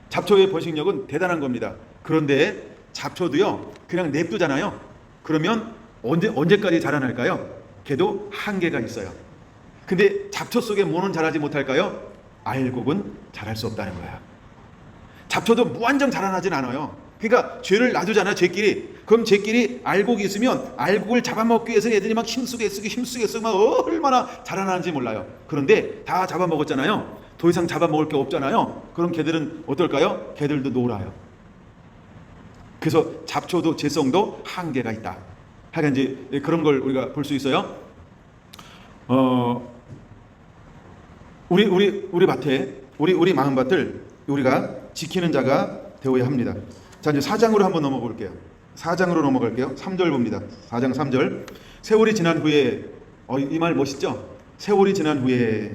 잡초의 번식력은 대단한 겁니다. 그런데 잡초도요 그냥 냅두잖아요. 그러면 언제까지 자라날까요? 걔도 한계가 있어요. 근데 잡초 속에 뭐는 자라지 못할까요? 알곡은 자랄 수 없다는 거야. 잡초도 무한정 자라나진 않아요. 그러니까 죄를 놔두잖아요. 쟤끼리. 그럼 쟤끼리 알곡이 있으면 알곡을 잡아먹기 위해서 애들이 막 힘쓰게 쓰고 막 얼마나 자라나는지 몰라요. 그런데 다 잡아먹었잖아요. 더 이상 잡아먹을 게 없잖아요. 그럼 걔들은 어떨까요? 걔들도 놀아요. 그래서 잡초도 재성도 한계가 있다. 하여간 이제 그런 걸 우리가 볼 수 있어요. 우리 밭에 우리 마음밭을 우리가 지키는 자가 되어야 합니다. 자, 이제 4장으로 한번 넘어가 볼게요. 4장으로 넘어갈게요. 3절 봅니다. 4장 3절. 세월이 지난 후에, 이 말 멋있죠? 세월이 지난 후에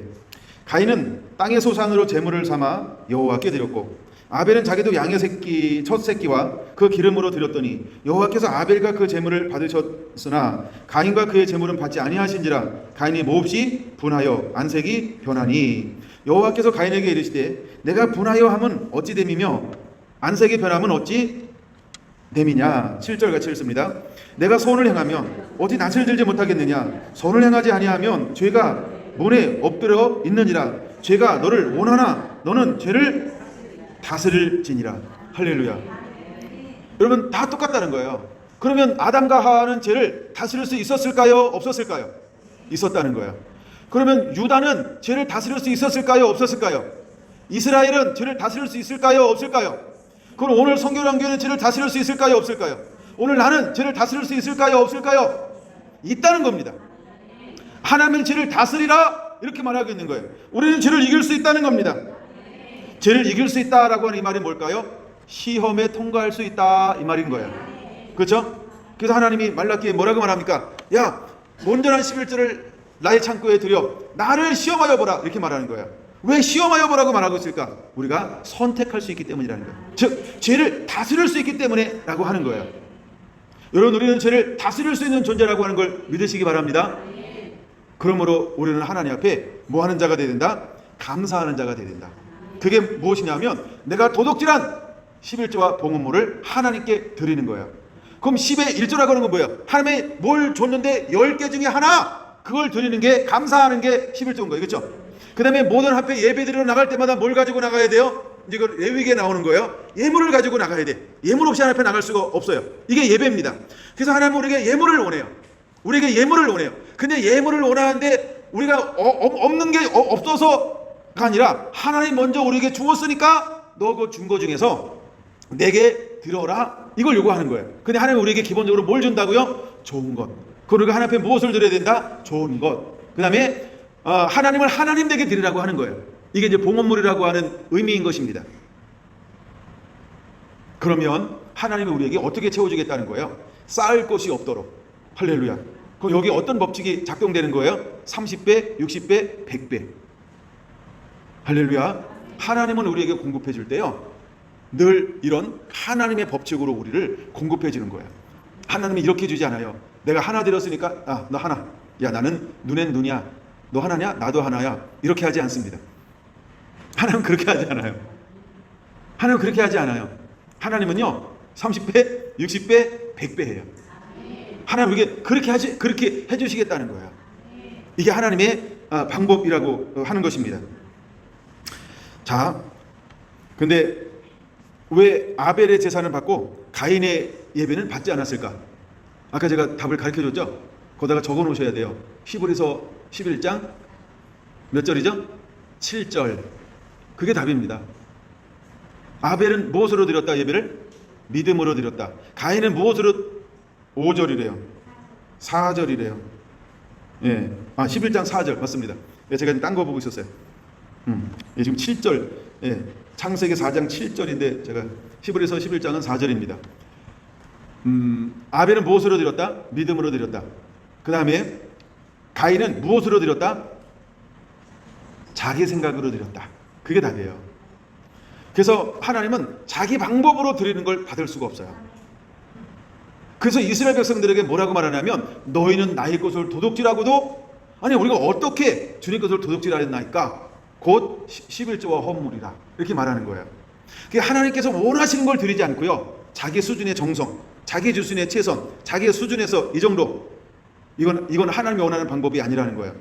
가인은 땅의 소산으로 제물을 삼아 여호와께 드렸고, 아벨은 자기도 양의 새끼 첫 새끼와 그 기름으로 드렸더니 여호와께서 아벨과 그 제물을 받으셨으나 가인과 그의 제물은 받지 아니하신지라. 가인이 몹시 분하여 안색이 변하니 여호와께서 가인에게 이르시되 내가 분하여 함은 어찌 됨이며 안색이 변함은 어찌 됨이냐. 7절 같이 읽습니다. 내가 선을 행하면 어찌 낯을 들지 못하겠느냐. 선을 행하지 아니하면 죄가 문에 엎드려 있느니라. 죄가 너를 원하나 너는 죄를 다스릴지니라. 할렐루야. 여러분 다 똑같다는 거예요. 그러면 아담과 하와는 죄를 다스릴 수 있었을까요? 없었을까요? 있었다는 거예요. 그러면 유다는 죄를 다스릴 수 있었을까요? 없었을까요? 이스라엘은 죄를 다스릴 수 있을까요? 없을까요? 그럼 오늘 성결한 교회는 죄를 다스릴 수 있을까요? 없을까요? 오늘 나는 죄를 다스릴 수 있을까요? 없을까요? 있다는 겁니다. 하나님은 죄를 다스리라 이렇게 말하고 있는 거예요. 우리는 죄를 이길 수 있다는 겁니다. 죄를 이길 수 있다라고 하는 이 말이 뭘까요? 시험에 통과할 수 있다 이 말인 거예요. 그렇죠? 그래서 하나님이 말라기에 뭐라고 말합니까? 야, 온전한 11절을 나의 창고에 들여 나를 시험하여 보라 이렇게 말하는 거예요. 왜 시험하여 보라고 말하고 있을까? 우리가 선택할 수 있기 때문이라는 거예요. 즉 죄를 다스릴 수 있기 때문에 라고 하는 거예요. 여러분, 우리는 죄를 다스릴 수 있는 존재라고 하는 걸 믿으시기 바랍니다. 그러므로 우리는 하나님 앞에 뭐 하는 자가 되어야 된다? 감사하는 자가 되어야 된다. 그게 무엇이냐면 내가 도둑질한 11조와 봉헌물을 하나님께 드리는 거예요. 그럼 10의 1조라고 하는 건 뭐예요? 하나님이 뭘 줬는데 10개 중에 하나, 그걸 드리는 게, 감사하는 게 11조인 거예요. 그렇죠? 그 다음에 모든 앞에 예배 드리러 나갈 때마다 뭘 가지고 나가야 돼요? 이제 그 레위기에 나오는 거예요. 예물을 가지고 나가야 돼. 예물 없이 하나님 앞에 나갈 수가 없어요. 이게 예배입니다. 그래서 하나님은 우리에게 예물을 원해요. 우리에게 예물을 원해요. 근데 예물을 원하는데 우리가 없는 게 없어서가 아니라 하나님 먼저 우리에게 주었으니까 너 그 준 거 중에서 내게 드려라, 이걸 요구하는 거예요. 근데 하나님은 우리에게 기본적으로 뭘 준다고요? 좋은 것. 그리고 하나님 앞에 무엇을 드려야 된다? 좋은 것. 그 다음에 하나님을 하나님에게 드리라고 하는 거예요. 이게 이제 봉헌물이라고 하는 의미인 것입니다. 그러면 하나님이 우리에게 어떻게 채워주겠다는 거예요? 쌓을 것이 없도록. 할렐루야. 그럼 여기 어떤 법칙이 작동되는 거예요? 30배, 60배, 100배. 할렐루야. 하나님은 우리에게 공급해 줄 때요, 늘 이런 하나님의 법칙으로 우리를 공급해 주는 거예요. 하나님이 이렇게 주지 않아요. 내가 하나 드렸으니까 너 하나. 야, 나는 눈엔 눈이야. 너 하나냐? 나도 하나야. 이렇게 하지 않습니다. 하나님은 그렇게 하지 않아요. 하나님은 그렇게 하지 않아요. 하나님은요 30배, 60배, 100배 해요. 하나님 그렇게 해주시겠다는 거예요. 이게 하나님의 방법이라고 하는 것입니다. 자, 근데 왜 아벨의 제사는 받고 가인의 예배는 받지 않았을까? 아까 제가 답을 가르쳐줬죠? 거기다가 적어 놓으셔야 돼요. 히브리서 11장 몇 절이죠? 7절. 그게 답입니다. 아벨은 무엇으로 드렸다? 예배를 믿음으로 드렸다. 가인은 무엇으로? 5절이래요. 4절이래요. 예, 11장 4절 맞습니다. 예, 제가 딴 거 보고 있었어요. 예, 지금 7절. 예, 창세기 4장 7절인데 제가 히브리서 11장은 4절입니다. 아벨은 무엇으로 드렸다? 믿음으로 드렸다. 그 다음에 가인은 무엇으로 드렸다? 자기 생각으로 드렸다. 그게 답이에요. 그래서 하나님은 자기 방법으로 드리는 걸 받을 수가 없어요. 그래서 이스라엘 백성들에게 뭐라고 말하냐면 너희는 나의 것을 도둑질하고도, 아니 우리가 어떻게 주님 것을 도둑질하였나이까? 곧 11조와 헌물이라, 이렇게 말하는 거예요. 하나님께서 원하시는 걸 드리지 않고요, 자기 수준의 정성, 자기 수준의 최선, 자기의 수준에서 이 정도, 이건 하나님이 원하는 방법이 아니라는 거예요.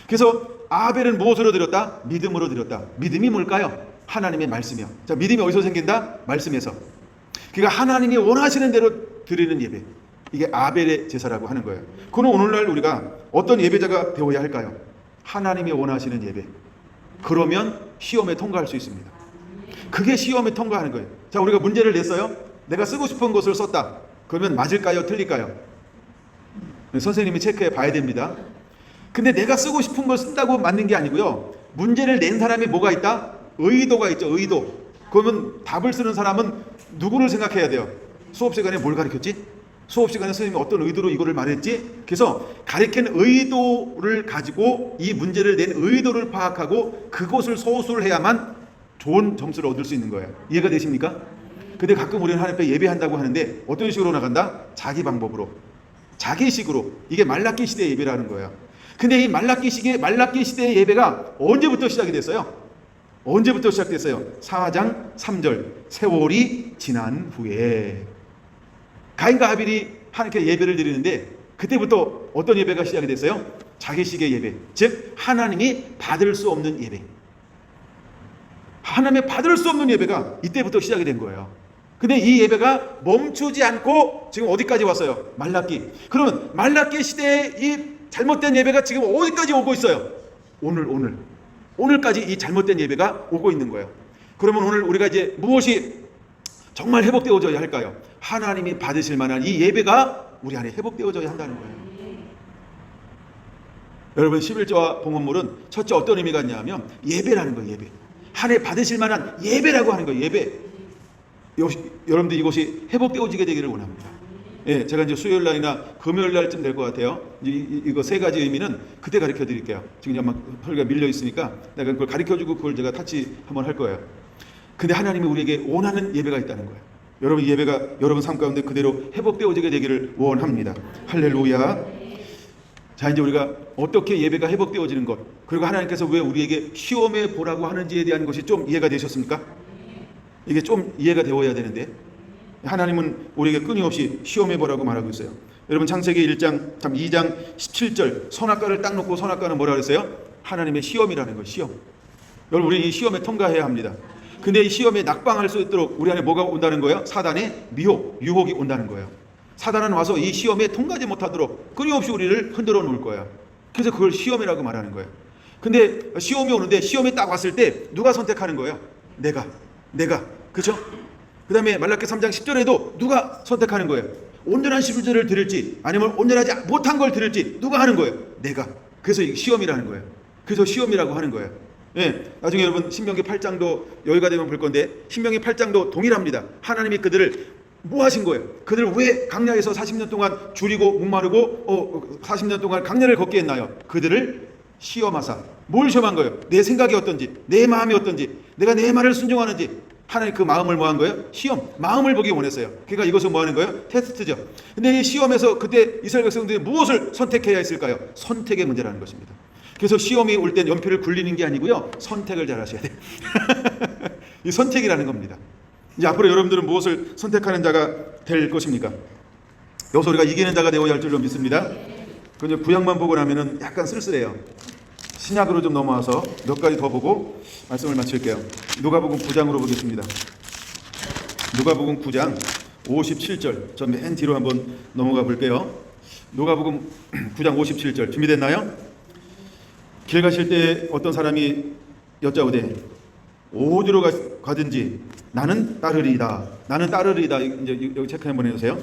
그래서 아벨은 무엇으로 드렸다? 믿음으로 드렸다. 믿음이 뭘까요? 하나님의 말씀이요. 자, 믿음이 어디서 생긴다? 말씀에서. 그러니까 하나님이 원하시는 대로 드리는 예배, 이게 아벨의 제사라고 하는 거예요. 그럼 오늘날 우리가 어떤 예배자가 되어야 할까요? 하나님이 원하시는 예배. 그러면 시험에 통과할 수 있습니다. 그게 시험에 통과하는 거예요. 자, 우리가 문제를 냈어요. 내가 쓰고 싶은 것을 썼다. 그러면 맞을까요? 틀릴까요? 선생님이 체크해 봐야 됩니다. 근데 내가 쓰고 싶은 걸 쓴다고 맞는 게 아니고요, 문제를 낸 사람이 뭐가 있다? 의도가 있죠. 의도. 그러면 답을 쓰는 사람은 누구를 생각해야 돼요? 수업 시간에 뭘 가르쳤지? 수업 시간에 선생님이 어떤 의도로 이거를 말했지? 그래서 가르친 의도를 가지고 이 문제를 낸 의도를 파악하고 그것을 소술해야만 좋은 점수를 얻을 수 있는 거예요. 이해가 되십니까? 근데 가끔 우리는 하나님 앞에 예배한다고 하는데 어떤 식으로 나간다? 자기 방법으로, 자기식으로. 이게 말라기 시대의 예배라는 거예요. 근데 이 말라기 시대의 예배가 언제부터 시작이 됐어요? 언제부터 시작됐어요? 4장 3절. 세월이 지난 후에 가인과 하벨이 하나님께 예배를 드리는데, 그때부터 어떤 예배가 시작이 됐어요? 자기식의 예배, 즉 하나님이 받을 수 없는 예배. 하나님의 받을 수 없는 예배가 이때부터 시작이 된 거예요. 근데 이 예배가 멈추지 않고 지금 어디까지 왔어요? 말라기. 그러면 말라기 시대의 이 잘못된 예배가 지금 어디까지 오고 있어요? 오늘까지 이 잘못된 예배가 오고 있는 거예요. 그러면 오늘 우리가 이제 무엇이 정말 회복되어져야 할까요? 하나님이 받으실 만한 이 예배가 우리 안에 회복되어져야 한다는 거예요. 여러분, 11조와 봉헌물은 첫째 어떤 의미가 있냐면 예배라는 거예요. 예배. 하나님 받으실 만한 예배라고 하는 거예요. 예배. 여러분들 이것이 회복되어지게 되기를 원합니다. 예, 제가 이제 수요일 날이나 금요일 날쯤 될 것 같아요. 이거 세 가지 의미는 그때 가르쳐 드릴게요. 지금 아마 설교가 밀려 있으니까 내가 그걸 가르쳐 주고 그걸 제가 같이 한번 할 거예요. 근데 하나님이 우리에게 원하는 예배가 있다는 거예요. 여러분 예배가 여러분 삶 가운데 그대로 회복되어지게 되기를 원합니다. 할렐루야. 자, 이제 우리가 어떻게 예배가 회복되어지는 것, 그리고 하나님께서 왜 우리에게 시험해 보라고 하는지에 대한 것이 좀 이해가 되셨습니까? 이게 좀 이해가 되어야 되는데, 하나님은 우리에게 끊임없이 시험해 보라고 말하고 있어요. 여러분 창세기 1장 2장 17절 선악과를 딱 놓고, 선악과는 뭐라 그랬어요? 하나님의 시험이라는 거예요. 시험. 여러분 우리 이 시험에 통과해야 합니다. 근데 이 시험에 낙방할 수 있도록 우리 안에 뭐가 온다는 거예요? 사단의 미혹, 유혹이 온다는 거예요. 사단은 와서 이 시험에 통과하지 못하도록 끊임없이 우리를 흔들어 놓을 거예요. 그래서 그걸 시험이라고 말하는 거예요. 근데 시험이 오는데, 시험이 딱 왔을 때 누가 선택하는 거예요? 내가. 그렇죠? 그 다음에 말라기 3장 10절에도 누가 선택하는 거예요? 온전한 11절을 들을지 아니면 온전하지 못한 걸 들을지 누가 하는 거예요? 내가. 그래서 시험이라는 거예요. 그래서 시험이라고 하는 거예요. 예, 나중에 여러분 신명기 8장도 여유가 되면 볼 건데, 신명기 8장도 동일합니다. 하나님이 그들을 뭐 하신 거예요? 그들을 왜 광야에서 40년 동안 줄이고 목마르고 40년 동안 광야를 걷게 했나요? 그들을 시험하사. 뭘 시험한 거예요? 내 생각이 어떤지, 내 마음이 어떤지, 내가 내 말을 순종하는지. 하나님 그 마음을 뭐 한 거예요? 시험, 마음을 보기 원했어요. 그러니까 이것은 뭐 하는 거예요? 테스트죠. 근데 이 시험에서 그때 이스라엘 백성들이 무엇을 선택해야 했을까요? 선택의 문제라는 것입니다. 그래서 시험이 올 땐 연필을 굴리는 게 아니고요, 선택을 잘 하셔야 돼요. 이 선택이라는 겁니다. 이제 앞으로 여러분들은 무엇을 선택하는 자가 될 것입니까? 여기서 우리가 이기는 자가 되어야 할 줄로 믿습니다. 그런데 구약만 보고 나면은 약간 쓸쓸해요. 신약으로 좀 넘어와서 몇 가지 더 보고 말씀을 마칠게요. 누가복음 9장으로 보겠습니다. 누가복음 9장 57절, 저 맨 뒤로 한번 넘어가 볼게요. 누가복음 9장 57절 준비됐나요? 길 가실 때 어떤 사람이 여짜오되 어디로 가든지 나는 따르리이다. 나는 따르리이다. 이제 여기 체크 한번 해주세요.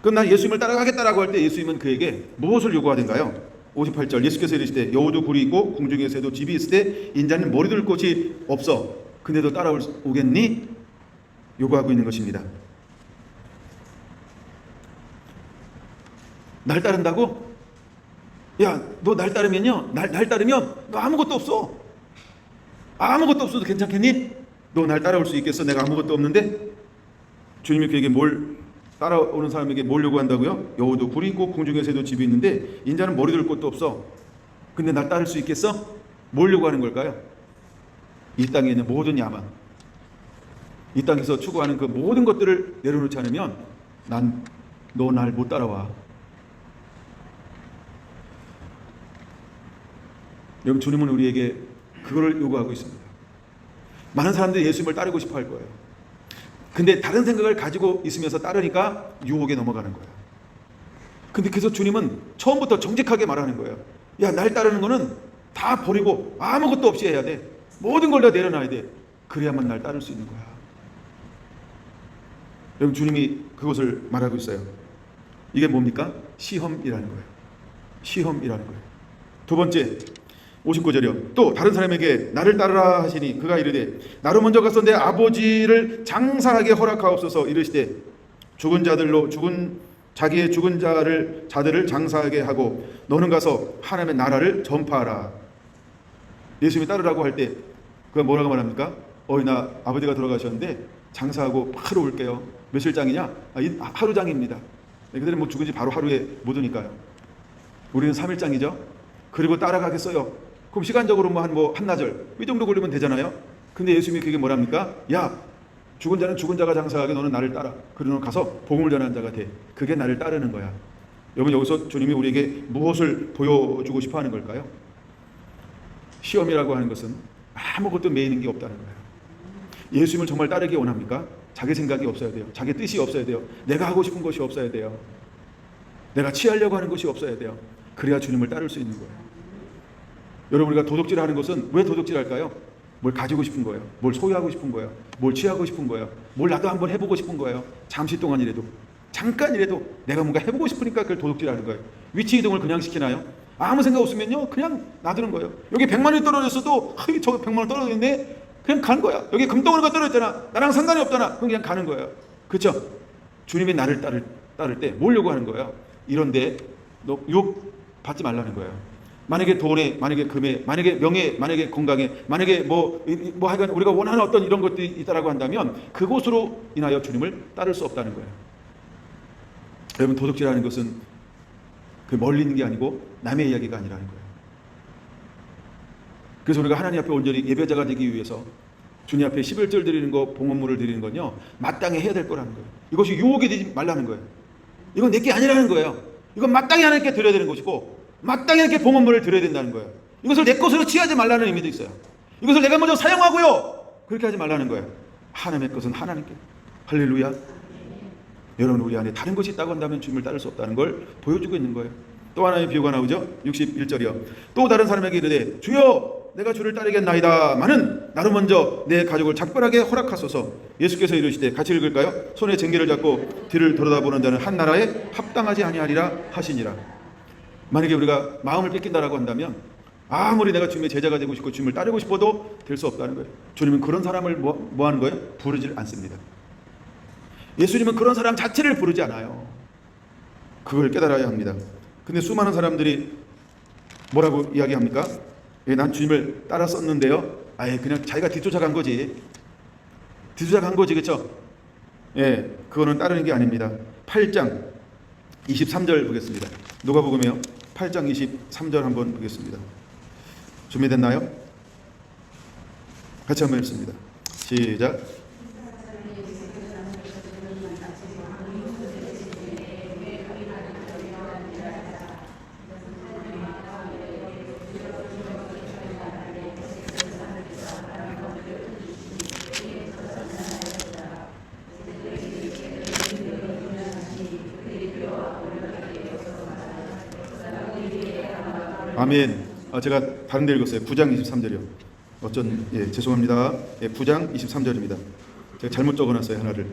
그럼 난 예수님을 따라가겠다라고 할 때 예수님은 그에게 무엇을 요구하던가요? 58절 예수께서 이르시되 여우도 굴이 있고 궁중에 새도 집이 있을 때 인자는 머리 둘 곳이 없어 근데도 따라오겠니? 요구하고 있는 것입니다. 날 따른다고? 야, 너 날 따르면요, 날 따르면 너 아무것도 없어. 아무것도 없어도 괜찮겠니? 너 날 따라올 수 있겠어? 내가 아무것도 없는데? 주님이 그에게 따라오는 사람에게 뭘 요구한다고요? 여우도 굴이 있고 궁중에 새도 집이 있는데 인자는 머리 둘 곳도 없어. 근데 날 따를 수 있겠어? 뭘 요구하는 걸까요? 이 땅에 있는 모든 야망, 이 땅에서 추구하는 그 모든 것들을 내려놓지 않으면 너 날 못 따라와. 여러분 주님은 우리에게 그거를 요구하고 있습니다. 많은 사람들이 예수님을 따르고 싶어 할 거예요. 근데 다른 생각을 가지고 있으면서 따르니까 유혹에 넘어가는 거예요. 근데 그래서 주님은 처음부터 정직하게 말하는 거예요. 야, 날 따르는 거는 다 버리고 아무것도 없이 해야 돼. 모든 걸 다 내려놔야 돼. 그래야만 날 따를 수 있는 거야. 여러분 주님이 그것을 말하고 있어요. 이게 뭡니까? 시험이라는 거예요. 시험이라는 거예요. 두 번째 59절이요. 또 다른 사람에게 나를 따르라 하시니 그가 이르되 나로 먼저 가서 내 아버지를 장사하게 허락하옵소서 이르시되 자기의 죽은 자들을 장사하게 하고 너는 가서 하나님의 나라를 전파하라. 예수님이 따르라고 할 때 그가 뭐라고 말합니까? 나 아버지가 돌아가셨는데 장사하고 바로 올게요. 며칠장이냐? 하루장입니다. 그들은 뭐 죽은 지 바로 하루에 못 오니까요. 우리는 3일장이죠. 그리고 따라가겠어요. 그럼 시간적으로 한나절 이 정도 걸리면 되잖아요. 근데 예수님이 그게 뭐랍니까? 야, 죽은 자는 죽은 자가 장사하게 너는 나를 따라. 그러면 가서 복음을 전하는 자가 돼. 그게 나를 따르는 거야. 여러분 여기서 주님이 우리에게 무엇을 보여주고 싶어 하는 걸까요? 시험이라고 하는 것은 아무것도 매이는 게 없다는 거예요. 예수님을 정말 따르기 원합니까? 자기 생각이 없어야 돼요. 자기 뜻이 없어야 돼요. 내가 하고 싶은 것이 없어야 돼요. 내가 취하려고 하는 것이 없어야 돼요. 그래야 주님을 따를 수 있는 거예요. 여러분 우리가 도둑질하는 것은 왜 도둑질할까요? 뭘 가지고 싶은 거예요. 뭘 소유하고 싶은 거예요. 뭘 취하고 싶은 거예요. 뭘 나도 한번 해보고 싶은 거예요. 잠시 동안이라도, 잠깐이라도 내가 뭔가 해보고 싶으니까 그걸 도둑질하는 거예요. 위치 이동을 그냥 시키나요? 아무 생각 없으면요 그냥 놔두는 거예요. 여기 100만 원이 떨어졌어도 저 100만 원 떨어졌네 그냥 가는 거야. 여기 금덩어리가 떨어졌잖아. 나랑 상관이 없잖아. 그냥 가는 거예요. 그렇죠? 주님이 나를 따를 때 뭘 요구하는 거예요? 이런데 너 유혹 받지 말라는 거예요. 만약에 돈에, 만약에 금에, 만약에 명예, 만약에 건강에, 만약에 뭐 하여간 우리가 원하는 어떤 이런 것들이 있다라고 한다면 그곳으로 인하여 주님을 따를 수 없다는 거예요. 여러분, 도둑질하는 것은 그 멀리 있는 게 아니고 남의 이야기가 아니라는 거예요. 그래서 우리가 하나님 앞에 온전히 예배자가 되기 위해서 주님 앞에 11절 드리는 거, 봉헌물을 드리는 건요, 마땅히 해야 될 거라는 거예요. 이것이 유혹이 되지 말라는 거예요. 이건 내게 아니라는 거예요. 이건 마땅히 하나님께 드려야 되는 것이고 마땅히 이렇게 봉헌물을 드려야 된다는 거예요. 이것을 내 것으로 취하지 말라는 의미도 있어요. 이것을 내가 먼저 사용하고요, 그렇게 하지 말라는 거예요. 하나님의 것은 하나님께. 할렐루야. 여러분, 우리 안에 다른 것이 있다고 한다면 주님을 따를 수 없다는 걸 보여주고 있는 거예요. 또 하나의 비유가 나오죠. 61절이요. 또 다른 사람에게 이르되 주여 내가 주를 따르겠나이다마는 나로 먼저 내 가족을 작별하게 허락하소서. 예수께서 이르시되, 같이 읽을까요? 손에 쟁기를 잡고 뒤를 돌아다보는 자는 한 나라에 합당하지 아니하리라 하시니라. 만약에 우리가 마음을 뺏긴다라고 한다면 아무리 내가 주님의 제자가 되고 싶고 주님을 따르고 싶어도 될 수 없다는 거예요. 주님은 그런 사람을 뭐 하는 거예요? 부르질 않습니다. 예수님은 그런 사람 자체를 부르지 않아요. 그걸 깨달아야 합니다. 근데 수많은 사람들이 뭐라고 이야기합니까? 예, 난 주님을 따랐었는데요. 아예 그냥 자기가 뒤쫓아간 거지. 뒤쫓아간 거지, 그렇죠? 예, 그거는 따르는 게 아닙니다. 8장 23절 보겠습니다. 누가복음이요. 8장 23절 한번 보겠습니다. 준비됐나요? 같이 한번 읽습니다. 시작. 아멘. 제가 다른 데 읽었어요. 9장 23절이요. 죄송합니다. 9장 23절입니다. 제가 잘못 적어놨어요, 하나를.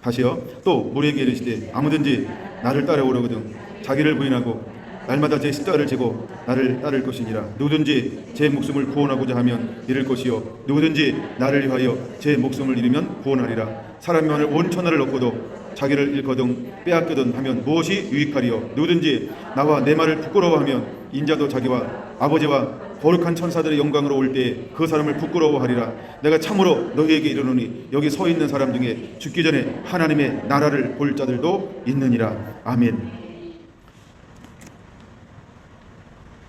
다시요. 또 무리에게 이르시되 아무든지 나를 따라오려거든 자기를 부인하고 날마다 제 십자가를 지고 나를 따를 것이니라. 누구든지 제 목숨을 구원하고자 하면 잃을 것이요 누구든지 나를 위하여 제 목숨을 잃으면 구원하리라. 사람이 만일 온 천하를 얻고도 자기를 잃거든 빼앗거든 하면 무엇이 유익하리요? 누구든지 나와 내 말을 부끄러워하면 인자도 자기와 아버지와 거룩한 천사들의 영광으로 올 때에 그 사람을 부끄러워하리라. 내가 참으로 너희에게 이르노니 여기 서 있는 사람 중에 죽기 전에 하나님의 나라를 볼 자들도 있느니라. 아멘.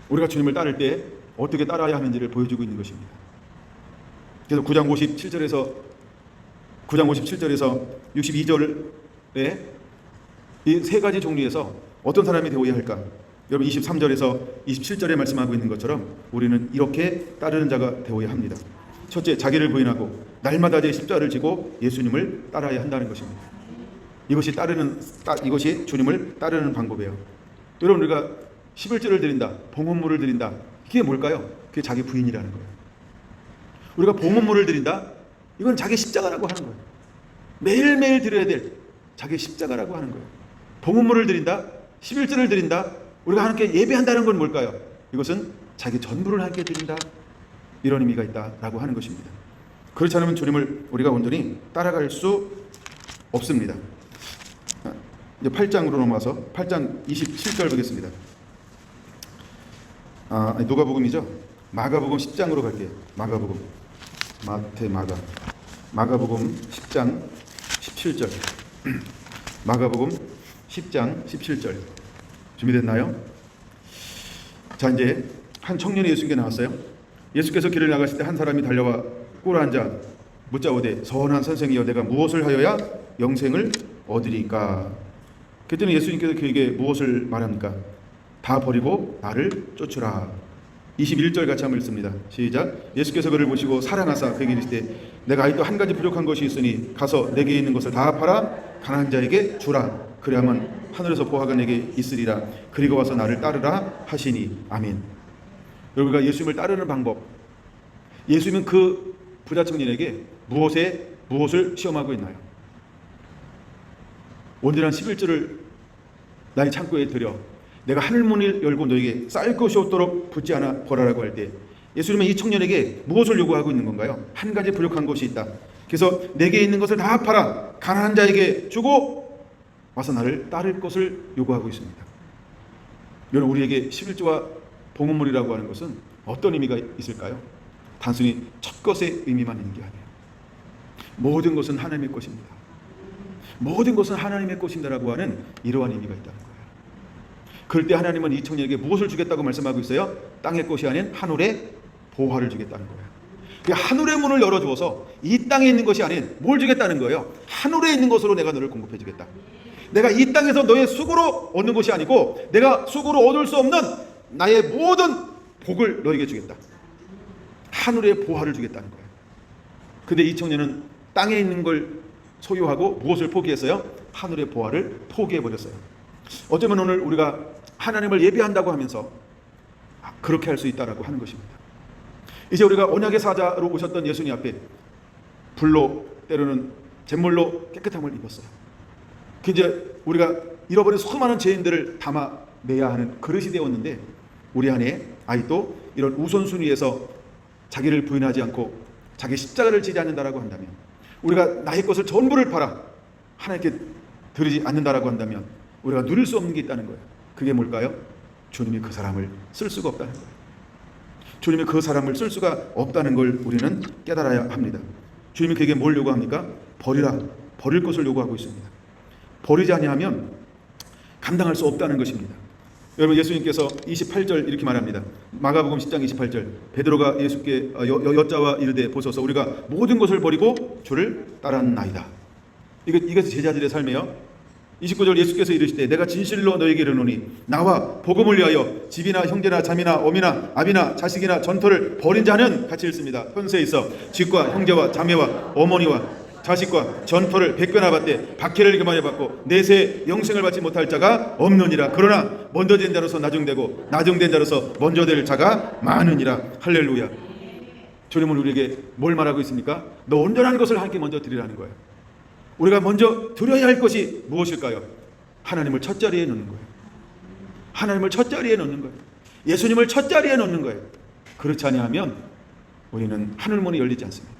우리가 주님을 따를 때 어떻게 따라야 하는지를 보여주고 있는 것입니다. 그래서 9장 57절에서 62절에 이 세 가지 종류에서 어떤 사람이 되어야 할까? 여러분, 23절에서 27절에 말씀하고 있는 것처럼 우리는 이렇게 따르는 자가 되어야 합니다. 첫째, 자기를 부인하고 날마다 제 십자가를 지고 예수님을 따라야 한다는 것입니다. 이것이 주님을 따르는 방법이에요. 여러분, 우리가 11절을 드린다, 봉헌물을 드린다, 이게 뭘까요? 그게 자기 부인이라는 거예요. 우리가 봉헌물을 드린다, 이건 자기 십자가라고 하는 거예요. 매일매일 드려야 될 자기 십자가라고 하는 거예요. 봉헌물을 드린다, 11절을 드린다, 우리가 하나님께 예배한다는 건 뭘까요? 이것은 자기 전부를 하나님께 드린다, 이런 의미가 있다라고 하는 것입니다. 그렇지 않으면 주님을 우리가 온전히 따라갈 수 없습니다. 이제 8장으로 넘어와서 8장 27절 보겠습니다. 누가복음이죠. 마가복음 10장으로 갈게요. 마가복음, 마가복음 10장 17절. 마가복음 10장 17절. 준비됐나요? 자, 이제 한 청년이 예수님께 나왔어요. 예수께서 길을 나가실 때 한 사람이 달려와 꿇어 앉아 묻자오되, 선한 선생이여, 내가 무엇을 하여야 영생을 얻으리까? 그랬더니 예수님께서 그에게 무엇을 말합니까? 다 버리고 나를 쫓으라. 21절 같이 한번 읽습니다. 시작. 예수께서 그를 보시고 사랑하사 그에게 이르시되, 내가 아직도 한 가지 부족한 것이 있으니 가서 내게 있는 것을 다 팔아 가난한 자에게 주라. 그래야만 하늘에서 보화가 내게 있으리라. 그리고 와서 나를 따르라 하시니. 아멘. 여러분과 예수님을 따르는 방법, 예수님은 그 부자 청년에게 무엇을 시험하고 있나요? 온전한 11절을 나의 창고에 들여 내가 하늘문을 열고 너에게 쌀 것이 없도록 붙지 않아 벌하라고 할 때 예수님은 이 청년에게 무엇을 요구하고 있는 건가요? 한 가지 부족한 것이 있다. 그래서 내게 있는 것을 다 팔아 가난한 자에게 주고 와서 나를 따를 것을 요구하고 있습니다. 여러분, 우리에게 11조와 봉헌물이라고 하는 것은 어떤 의미가 있을까요? 단순히 첫 것의 의미만 있는 게 아니에요. 모든 것은 하나님의 것입니다. 모든 것은 하나님의 것입니다라고 하는 이러한 의미가 있다는 거예요. 그럴 때 하나님은 이 청년에게 무엇을 주겠다고 말씀하고 있어요? 땅의 것이 아닌 하늘의 보화를 주겠다는 거예요. 하늘의 문을 열어주어서 이 땅에 있는 것이 아닌 뭘 주겠다는 거예요? 하늘에 있는 것으로 내가 너를 공급해 주겠다. 내가 이 땅에서 너의 수고로 얻는 것이 아니고 내가 수고로 얻을 수 없는 나의 모든 복을 너에게 주겠다. 하늘의 보화를 주겠다는 거예요. 근데 이 청년은 땅에 있는 걸 소유하고 무엇을 포기했어요? 하늘의 보화를 포기해버렸어요. 어쩌면 오늘 우리가 하나님을 예배한다고 하면서 그렇게 할 수 있다라고 하는 것입니다. 이제 우리가 언약의 사자로 오셨던 예수님 앞에 불로 때로는 잿물로 깨끗함을 입었어요. 이제 우리가 잃어버린 수많은 죄인들을 담아내야 하는 그릇이 되었는데 우리 안에 아직도 이런 우선순위에서 자기를 부인하지 않고 자기 십자가를 지지 않는다라고 한다면, 우리가 나의 것을 전부를 팔아 하나님께 드리지 않는다라고 한다면 우리가 누릴 수 없는 게 있다는 거예요. 그게 뭘까요? 주님이 그 사람을 쓸 수가 없다는 거예요. 주님이 그 사람을 쓸 수가 없다는 걸 우리는 깨달아야 합니다. 주님이 그에게 뭘 요구합니까? 버리라. 버릴 것을 요구하고 있습니다. 버리지 아니하면 감당할 수 없다는 것입니다. 여러분, 예수님께서 28절 이렇게 말합니다. 마가복음 10장 28절, 베드로가 예수께 여짜와 이르되 보소서 우리가 모든 것을 버리고 주를 따랐나이다. 이것이 제자들의 삶이에요. 29절, 예수께서 이르시되 내가 진실로 너에게 이르노니 나와 복음을 위하여 집이나 형제나 자매나 어미나 아비나 자식이나 전토를 버린 자는, 같이 읽습니다. 현세에 있어 집과 형제와 자매와 어머니와 자식과 전토를 100배나 받되 박해를 금하여 받고 내세 영생을 받지 못할 자가 없느니라. 그러나 먼저 된 자로서 나중되고 나중된 자로서 먼저 될 자가 많으니라. 할렐루야. 주님은 우리에게 뭘 말하고 있습니까? 너 온전한 것을 하나님께 먼저 드리라는 거예요. 우리가 먼저 드려야 할 것이 무엇일까요? 하나님을 첫 자리에 놓는 거예요. 하나님을 첫 자리에 놓는 거예요. 예수님을 첫 자리에 놓는 거예요. 그렇지 아니하면 우리는 하늘문이 열리지 않습니다.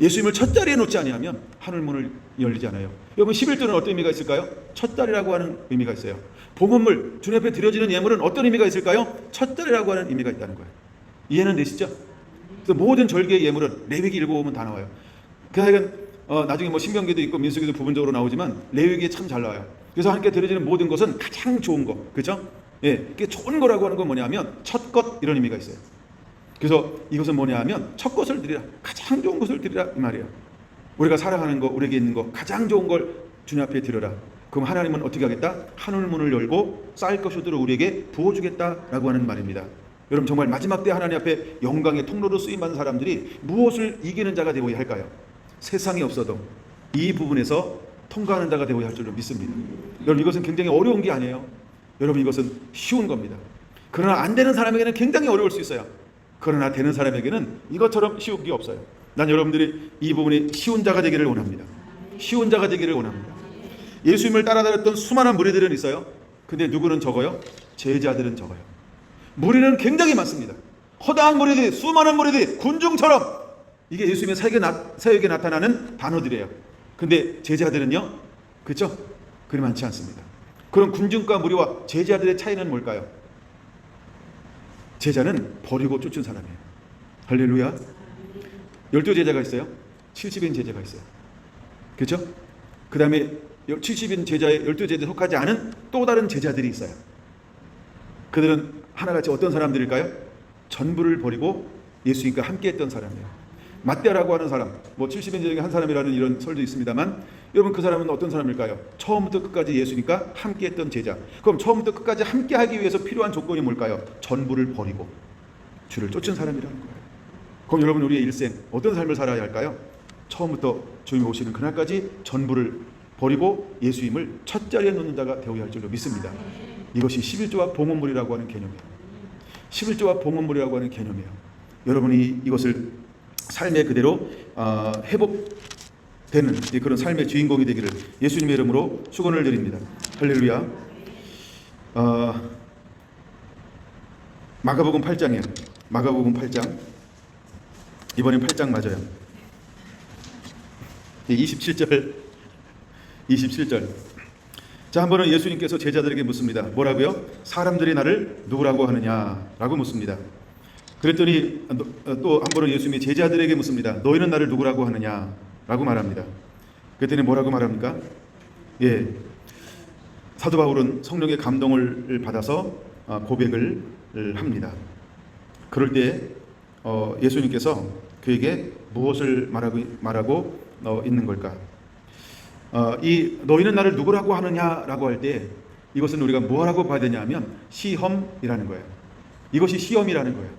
예수님을 첫 자리에 놓지 아니하면 하늘문을 열리지 않아요. 여러분, 11조는 어떤 의미가 있을까요? 첫 자리라고 하는 의미가 있어요. 봉헌물, 주님 앞에 드려지는 예물은 어떤 의미가 있을까요? 첫 자리라고 하는 의미가 있다는 거예요. 이해는 되시죠? 그래서 모든 절개의 예물은 레위기 읽어보면 다 나와요. 그러니까 나중에 뭐 신명기도 있고 민수기도 부분적으로 나오지만 레위기에 참 잘 나와요. 그래서 하나님께 드려지는 모든 것은 가장 좋은 거, 그렇죠? 예, 이게 좋은 거라고 하는 건 뭐냐면 첫 것, 이런 의미가 있어요. 그래서 이것은 뭐냐 하면 첫 것을 드리라, 가장 좋은 것을 드리라 이 말이에요. 우리가 사랑하는 거, 우리에게 있는 거 가장 좋은 걸 주님 앞에 드려라. 그럼 하나님은 어떻게 하겠다? 하늘문을 열고 쌓일 것으로 우리에게 부어주겠다라고 하는 말입니다. 여러분, 정말 마지막 때 하나님 앞에 영광의 통로로 쓰임받는 사람들이 무엇을 이기는 자가 되어야 할까요? 세상이 없어도 이 부분에서 통과하는 자가 되어야 할 줄로 믿습니다. 여러분, 이것은 굉장히 어려운 게 아니에요. 여러분, 이것은 쉬운 겁니다. 그러나 안 되는 사람에게는 굉장히 어려울 수 있어요. 그러나 되는 사람에게는 이것처럼 쉬운 게 없어요. 난 여러분들이 이 부분이 쉬운 자가 되기를 원합니다. 쉬운 자가 되기를 원합니다. 예수님을 따라다녔던 수많은 무리들은 있어요. 근데 누구는 적어요? 제자들은 적어요. 무리는 굉장히 많습니다. 허다한 무리들이, 수많은 무리들이 군중처럼, 이게 예수님의 사역에 나타나는 단어들이에요. 근데 제자들은요, 그렇죠? 그리 많지 않습니다. 그럼 군중과 무리와 제자들의 차이는 뭘까요? 제자는 버리고 쫓은 사람이에요. 할렐루야. 12제자가 있어요. 70인 제자가 있어요. 그렇죠? 그 다음에 70인 제자의 12제자에 속하지 않은 또 다른 제자들이 있어요. 그들은 하나같이 어떤 사람들일까요? 전부를 버리고 예수님과 함께했던 사람이에요. mat대라고 하는 사람, 뭐 70인 제자 중에 한 사람이라는 이런 설도 있습니다만, 여러분, 그 사람은 어떤 사람일까요? 처음부터 끝까지 예수님과 함께했던 제자. 그럼 처음부터 끝까지 함께하기 위해서 필요한 조건이 뭘까요? 전부를 버리고 주를 쫓은 사람이라는 거예요. 그럼 여러분, 우리의 일생 어떤 삶을 살아야 할까요? 처음부터 주님이 오시는 그날까지 전부를 버리고 예수님을 첫 자리에 놓는 자가 되어야 할 줄로 믿습니다. 이것이 11조와 봉헌물이라고 하는 개념이에요. 11조와 봉헌물이라고 하는 개념이에요. 여러분이 이것을 삶의 그대로 회복되는 그런 삶의 주인공이 되기를 예수님의 이름으로 축원을 드립니다. 할렐루야. 마가복음 8장이에요. 마가복음 8장. 이번엔 8장 맞아요. 27절. 자, 한 번은 예수님께서 제자들에게 묻습니다. 뭐라고요? 사람들이 나를 누구라고 하느냐라고 묻습니다. 그랬더니 또 한 번은 예수님이 제자들에게 묻습니다. 너희는 나를 누구라고 하느냐라고 말합니다. 그랬더니 뭐라고 말합니까? 예, 사도 바울은 성령의 감동을 받아서 고백을 합니다. 그럴 때 예수님께서 그에게 무엇을 말하고 있는 걸까? 이 너희는 나를 누구라고 하느냐라고 할 때 이것은 우리가 뭐라고 봐야 되냐면 시험이라는 거예요. 이것이 시험이라는 거예요.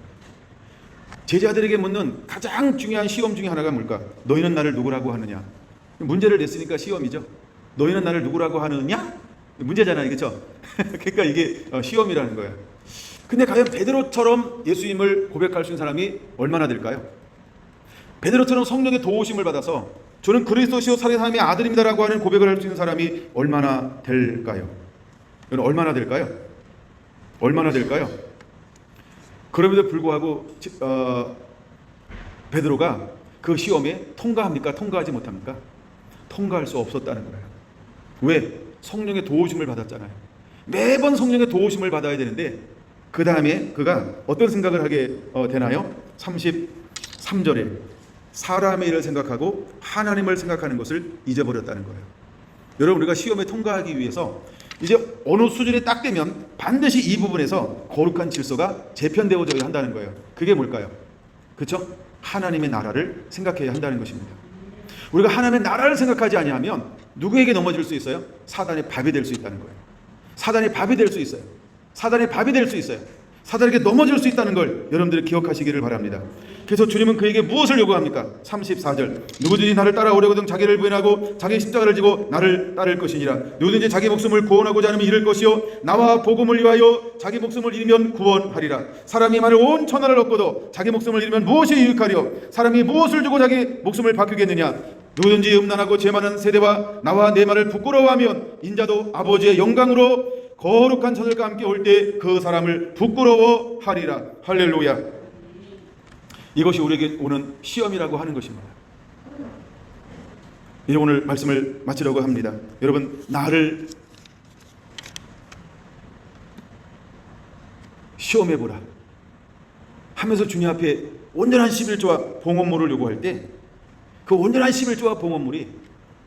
제자들에게 묻는 가장 중요한 시험 중에 하나가 뭘까? 너희는 나를 누구라고 하느냐? 문제를 냈으니까 시험이죠. 너희는 나를 누구라고 하느냐? 문제잖아요, 그렇죠? 그러니까 이게 시험이라는 거예요. 근데 과연 베드로처럼 예수님을 고백할 수 있는 사람이 얼마나 될까요? 베드로처럼 성령의 도우심을 받아서 저는 그리스도시요 살아계신 하나님의 아들입니다라고 하는 고백을 할 수 있는 사람이 얼마나 될까요? 여러분, 얼마나 될까요? 얼마나 될까요? 그럼에도 불구하고 베드로가 그 시험에 통과합니까? 통과하지 못합니까? 통과할 수 없었다는 거예요. 왜? 성령의 도우심을 받았잖아요. 매번 성령의 도우심을 받아야 되는데 그 다음에 그가 어떤 생각을 하게 되나요? 33절에 사람의 일을 생각하고 하나님을 생각하는 것을 잊어버렸다는 거예요. 여러분, 우리가 시험에 통과하기 위해서 이제 어느 수준이 딱 되면 반드시 이 부분에서 거룩한 질서가 재편되어져야 한다는 거예요. 그게 뭘까요? 그렇죠? 하나님의 나라를 생각해야 한다는 것입니다. 우리가 하나님의 나라를 생각하지 아니하면 누구에게 넘어질 수 있어요? 사단의 밥이 될 수 있다는 거예요. 사단의 밥이 될 수 있어요. 사단의 밥이 될 수 있어요. 사단에게 넘어질 수 있다는 걸 여러분들이 기억하시기를 바랍니다. 그래서 주님은 그에게 무엇을 요구합니까? 34절 누구든지 나를 따라오려거든 자기를 부인하고 자기 십자가를 지고 나를 따를 것이니라. 누구든지 자기 목숨을 구원하고자 하면 잃을 것이요 나와 복음을 위하여 자기 목숨을 잃으면 구원하리라. 사람이 만일 온 천하를 얻고도 자기 목숨을 잃으면 무엇이 유익하리요? 사람이 무엇을 주고 자기 목숨을 바꾸겠느냐? 누구든지 음란하고 죄 많은 세대와 나와 내 말을 부끄러워하면 인자도 아버지의 영광으로 거룩한 천들과 함께 올 때 그 사람을 부끄러워하리라. 할렐루야. 이것이 우리에게 오는 시험이라고 하는 것입니다. 이제 오늘 말씀을 마치려고 합니다. 여러분, 나를 시험해보라 하면서 주님 앞에 온전한 11조와 봉헌물을 요구할 때 그 온전한 11조와 봉헌물이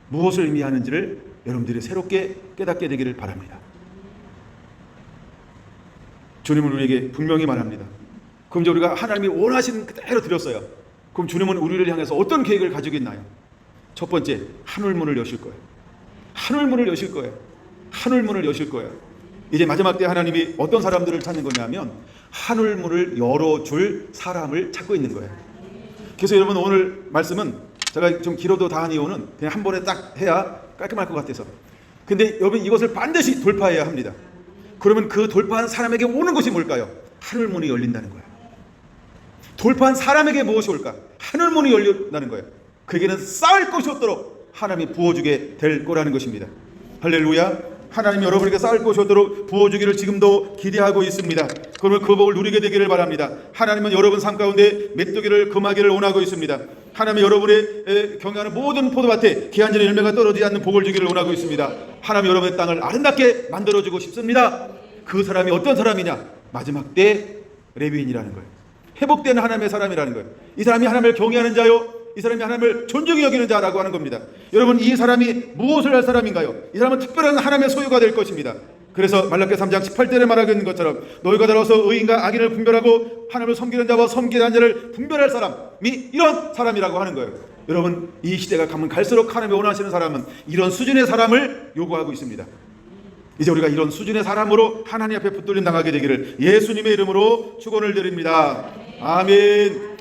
무엇을 의미하는지를 여러분들이 새롭게 깨닫게 되기를 바랍니다. 주님은 우리에게 분명히 말합니다. 그럼 이제 우리가 하나님이 원하시는 그대로 드렸어요. 그럼 주님은 우리를 향해서 어떤 계획을 가지고 있나요? 첫 번째, 하늘문을 여실 거예요. 하늘문을 여실 거예요. 하늘문을 여실 거예요. 이제 마지막 때 하나님이 어떤 사람들을 찾는 거냐면 하늘문을 열어줄 사람을 찾고 있는 거예요. 그래서 여러분, 오늘 말씀은 제가 좀 길어도 다 한 이유는 그냥 한 번에 딱 해야 깔끔할 것 같아서. 근데 여러분, 이것을 반드시 돌파해야 합니다. 그러면 그 돌파한 사람에게 오는 것이 뭘까요? 하늘문이 열린다는 거예요. 돌파한 사람에게 무엇이 올까? 하늘문이 열린다는 거예요. 그에게는 쌓을 것이 없도록 하나님이 부어주게 될 거라는 것입니다. 할렐루야. 하나님이 여러분에게 쌓을 것이 없도록 부어주기를 지금도 기대하고 있습니다. 그러면 그 복을 누리게 되기를 바랍니다. 하나님은 여러분 삶 가운데 메뚜기를 금하기를 원하고 있습니다. 하나님이 여러분의 경영하는 모든 포도밭에 기한절의 열매가 떨어지지 않는 복을 주기를 원하고 있습니다. 하나님이 여러분의 땅을 아름답게 만들어주고 싶습니다. 그 사람이 어떤 사람이냐? 마지막 때 레위인이라는 거예요. 회복된 하나님의 사람이라는 거예요. 이 사람이 하나님을 경외하는 자요, 이 사람이 하나님을 존중히 여기는 자라고 하는 겁니다. 여러분, 이 사람이 무엇을 할 사람인가요? 이 사람은 특별한 하나님의 소유가 될 것입니다. 그래서 말라기 3장 18절에 말하고 있는 것처럼 너희가 들어서 의인과 악인을 분별하고 하나님을 섬기는 자와 섬기는 자를 분별할 사람이 이런 사람이라고 하는 거예요. 여러분, 이 시대가 가면 갈수록 하나님이 원하시는 사람은 이런 수준의 사람을 요구하고 있습니다. 이제 우리가 이런 수준의 사람으로 하나님 앞에 붙들림 당하게 되기를 예수님의 이름으로 축원을 드립니다. 아멘.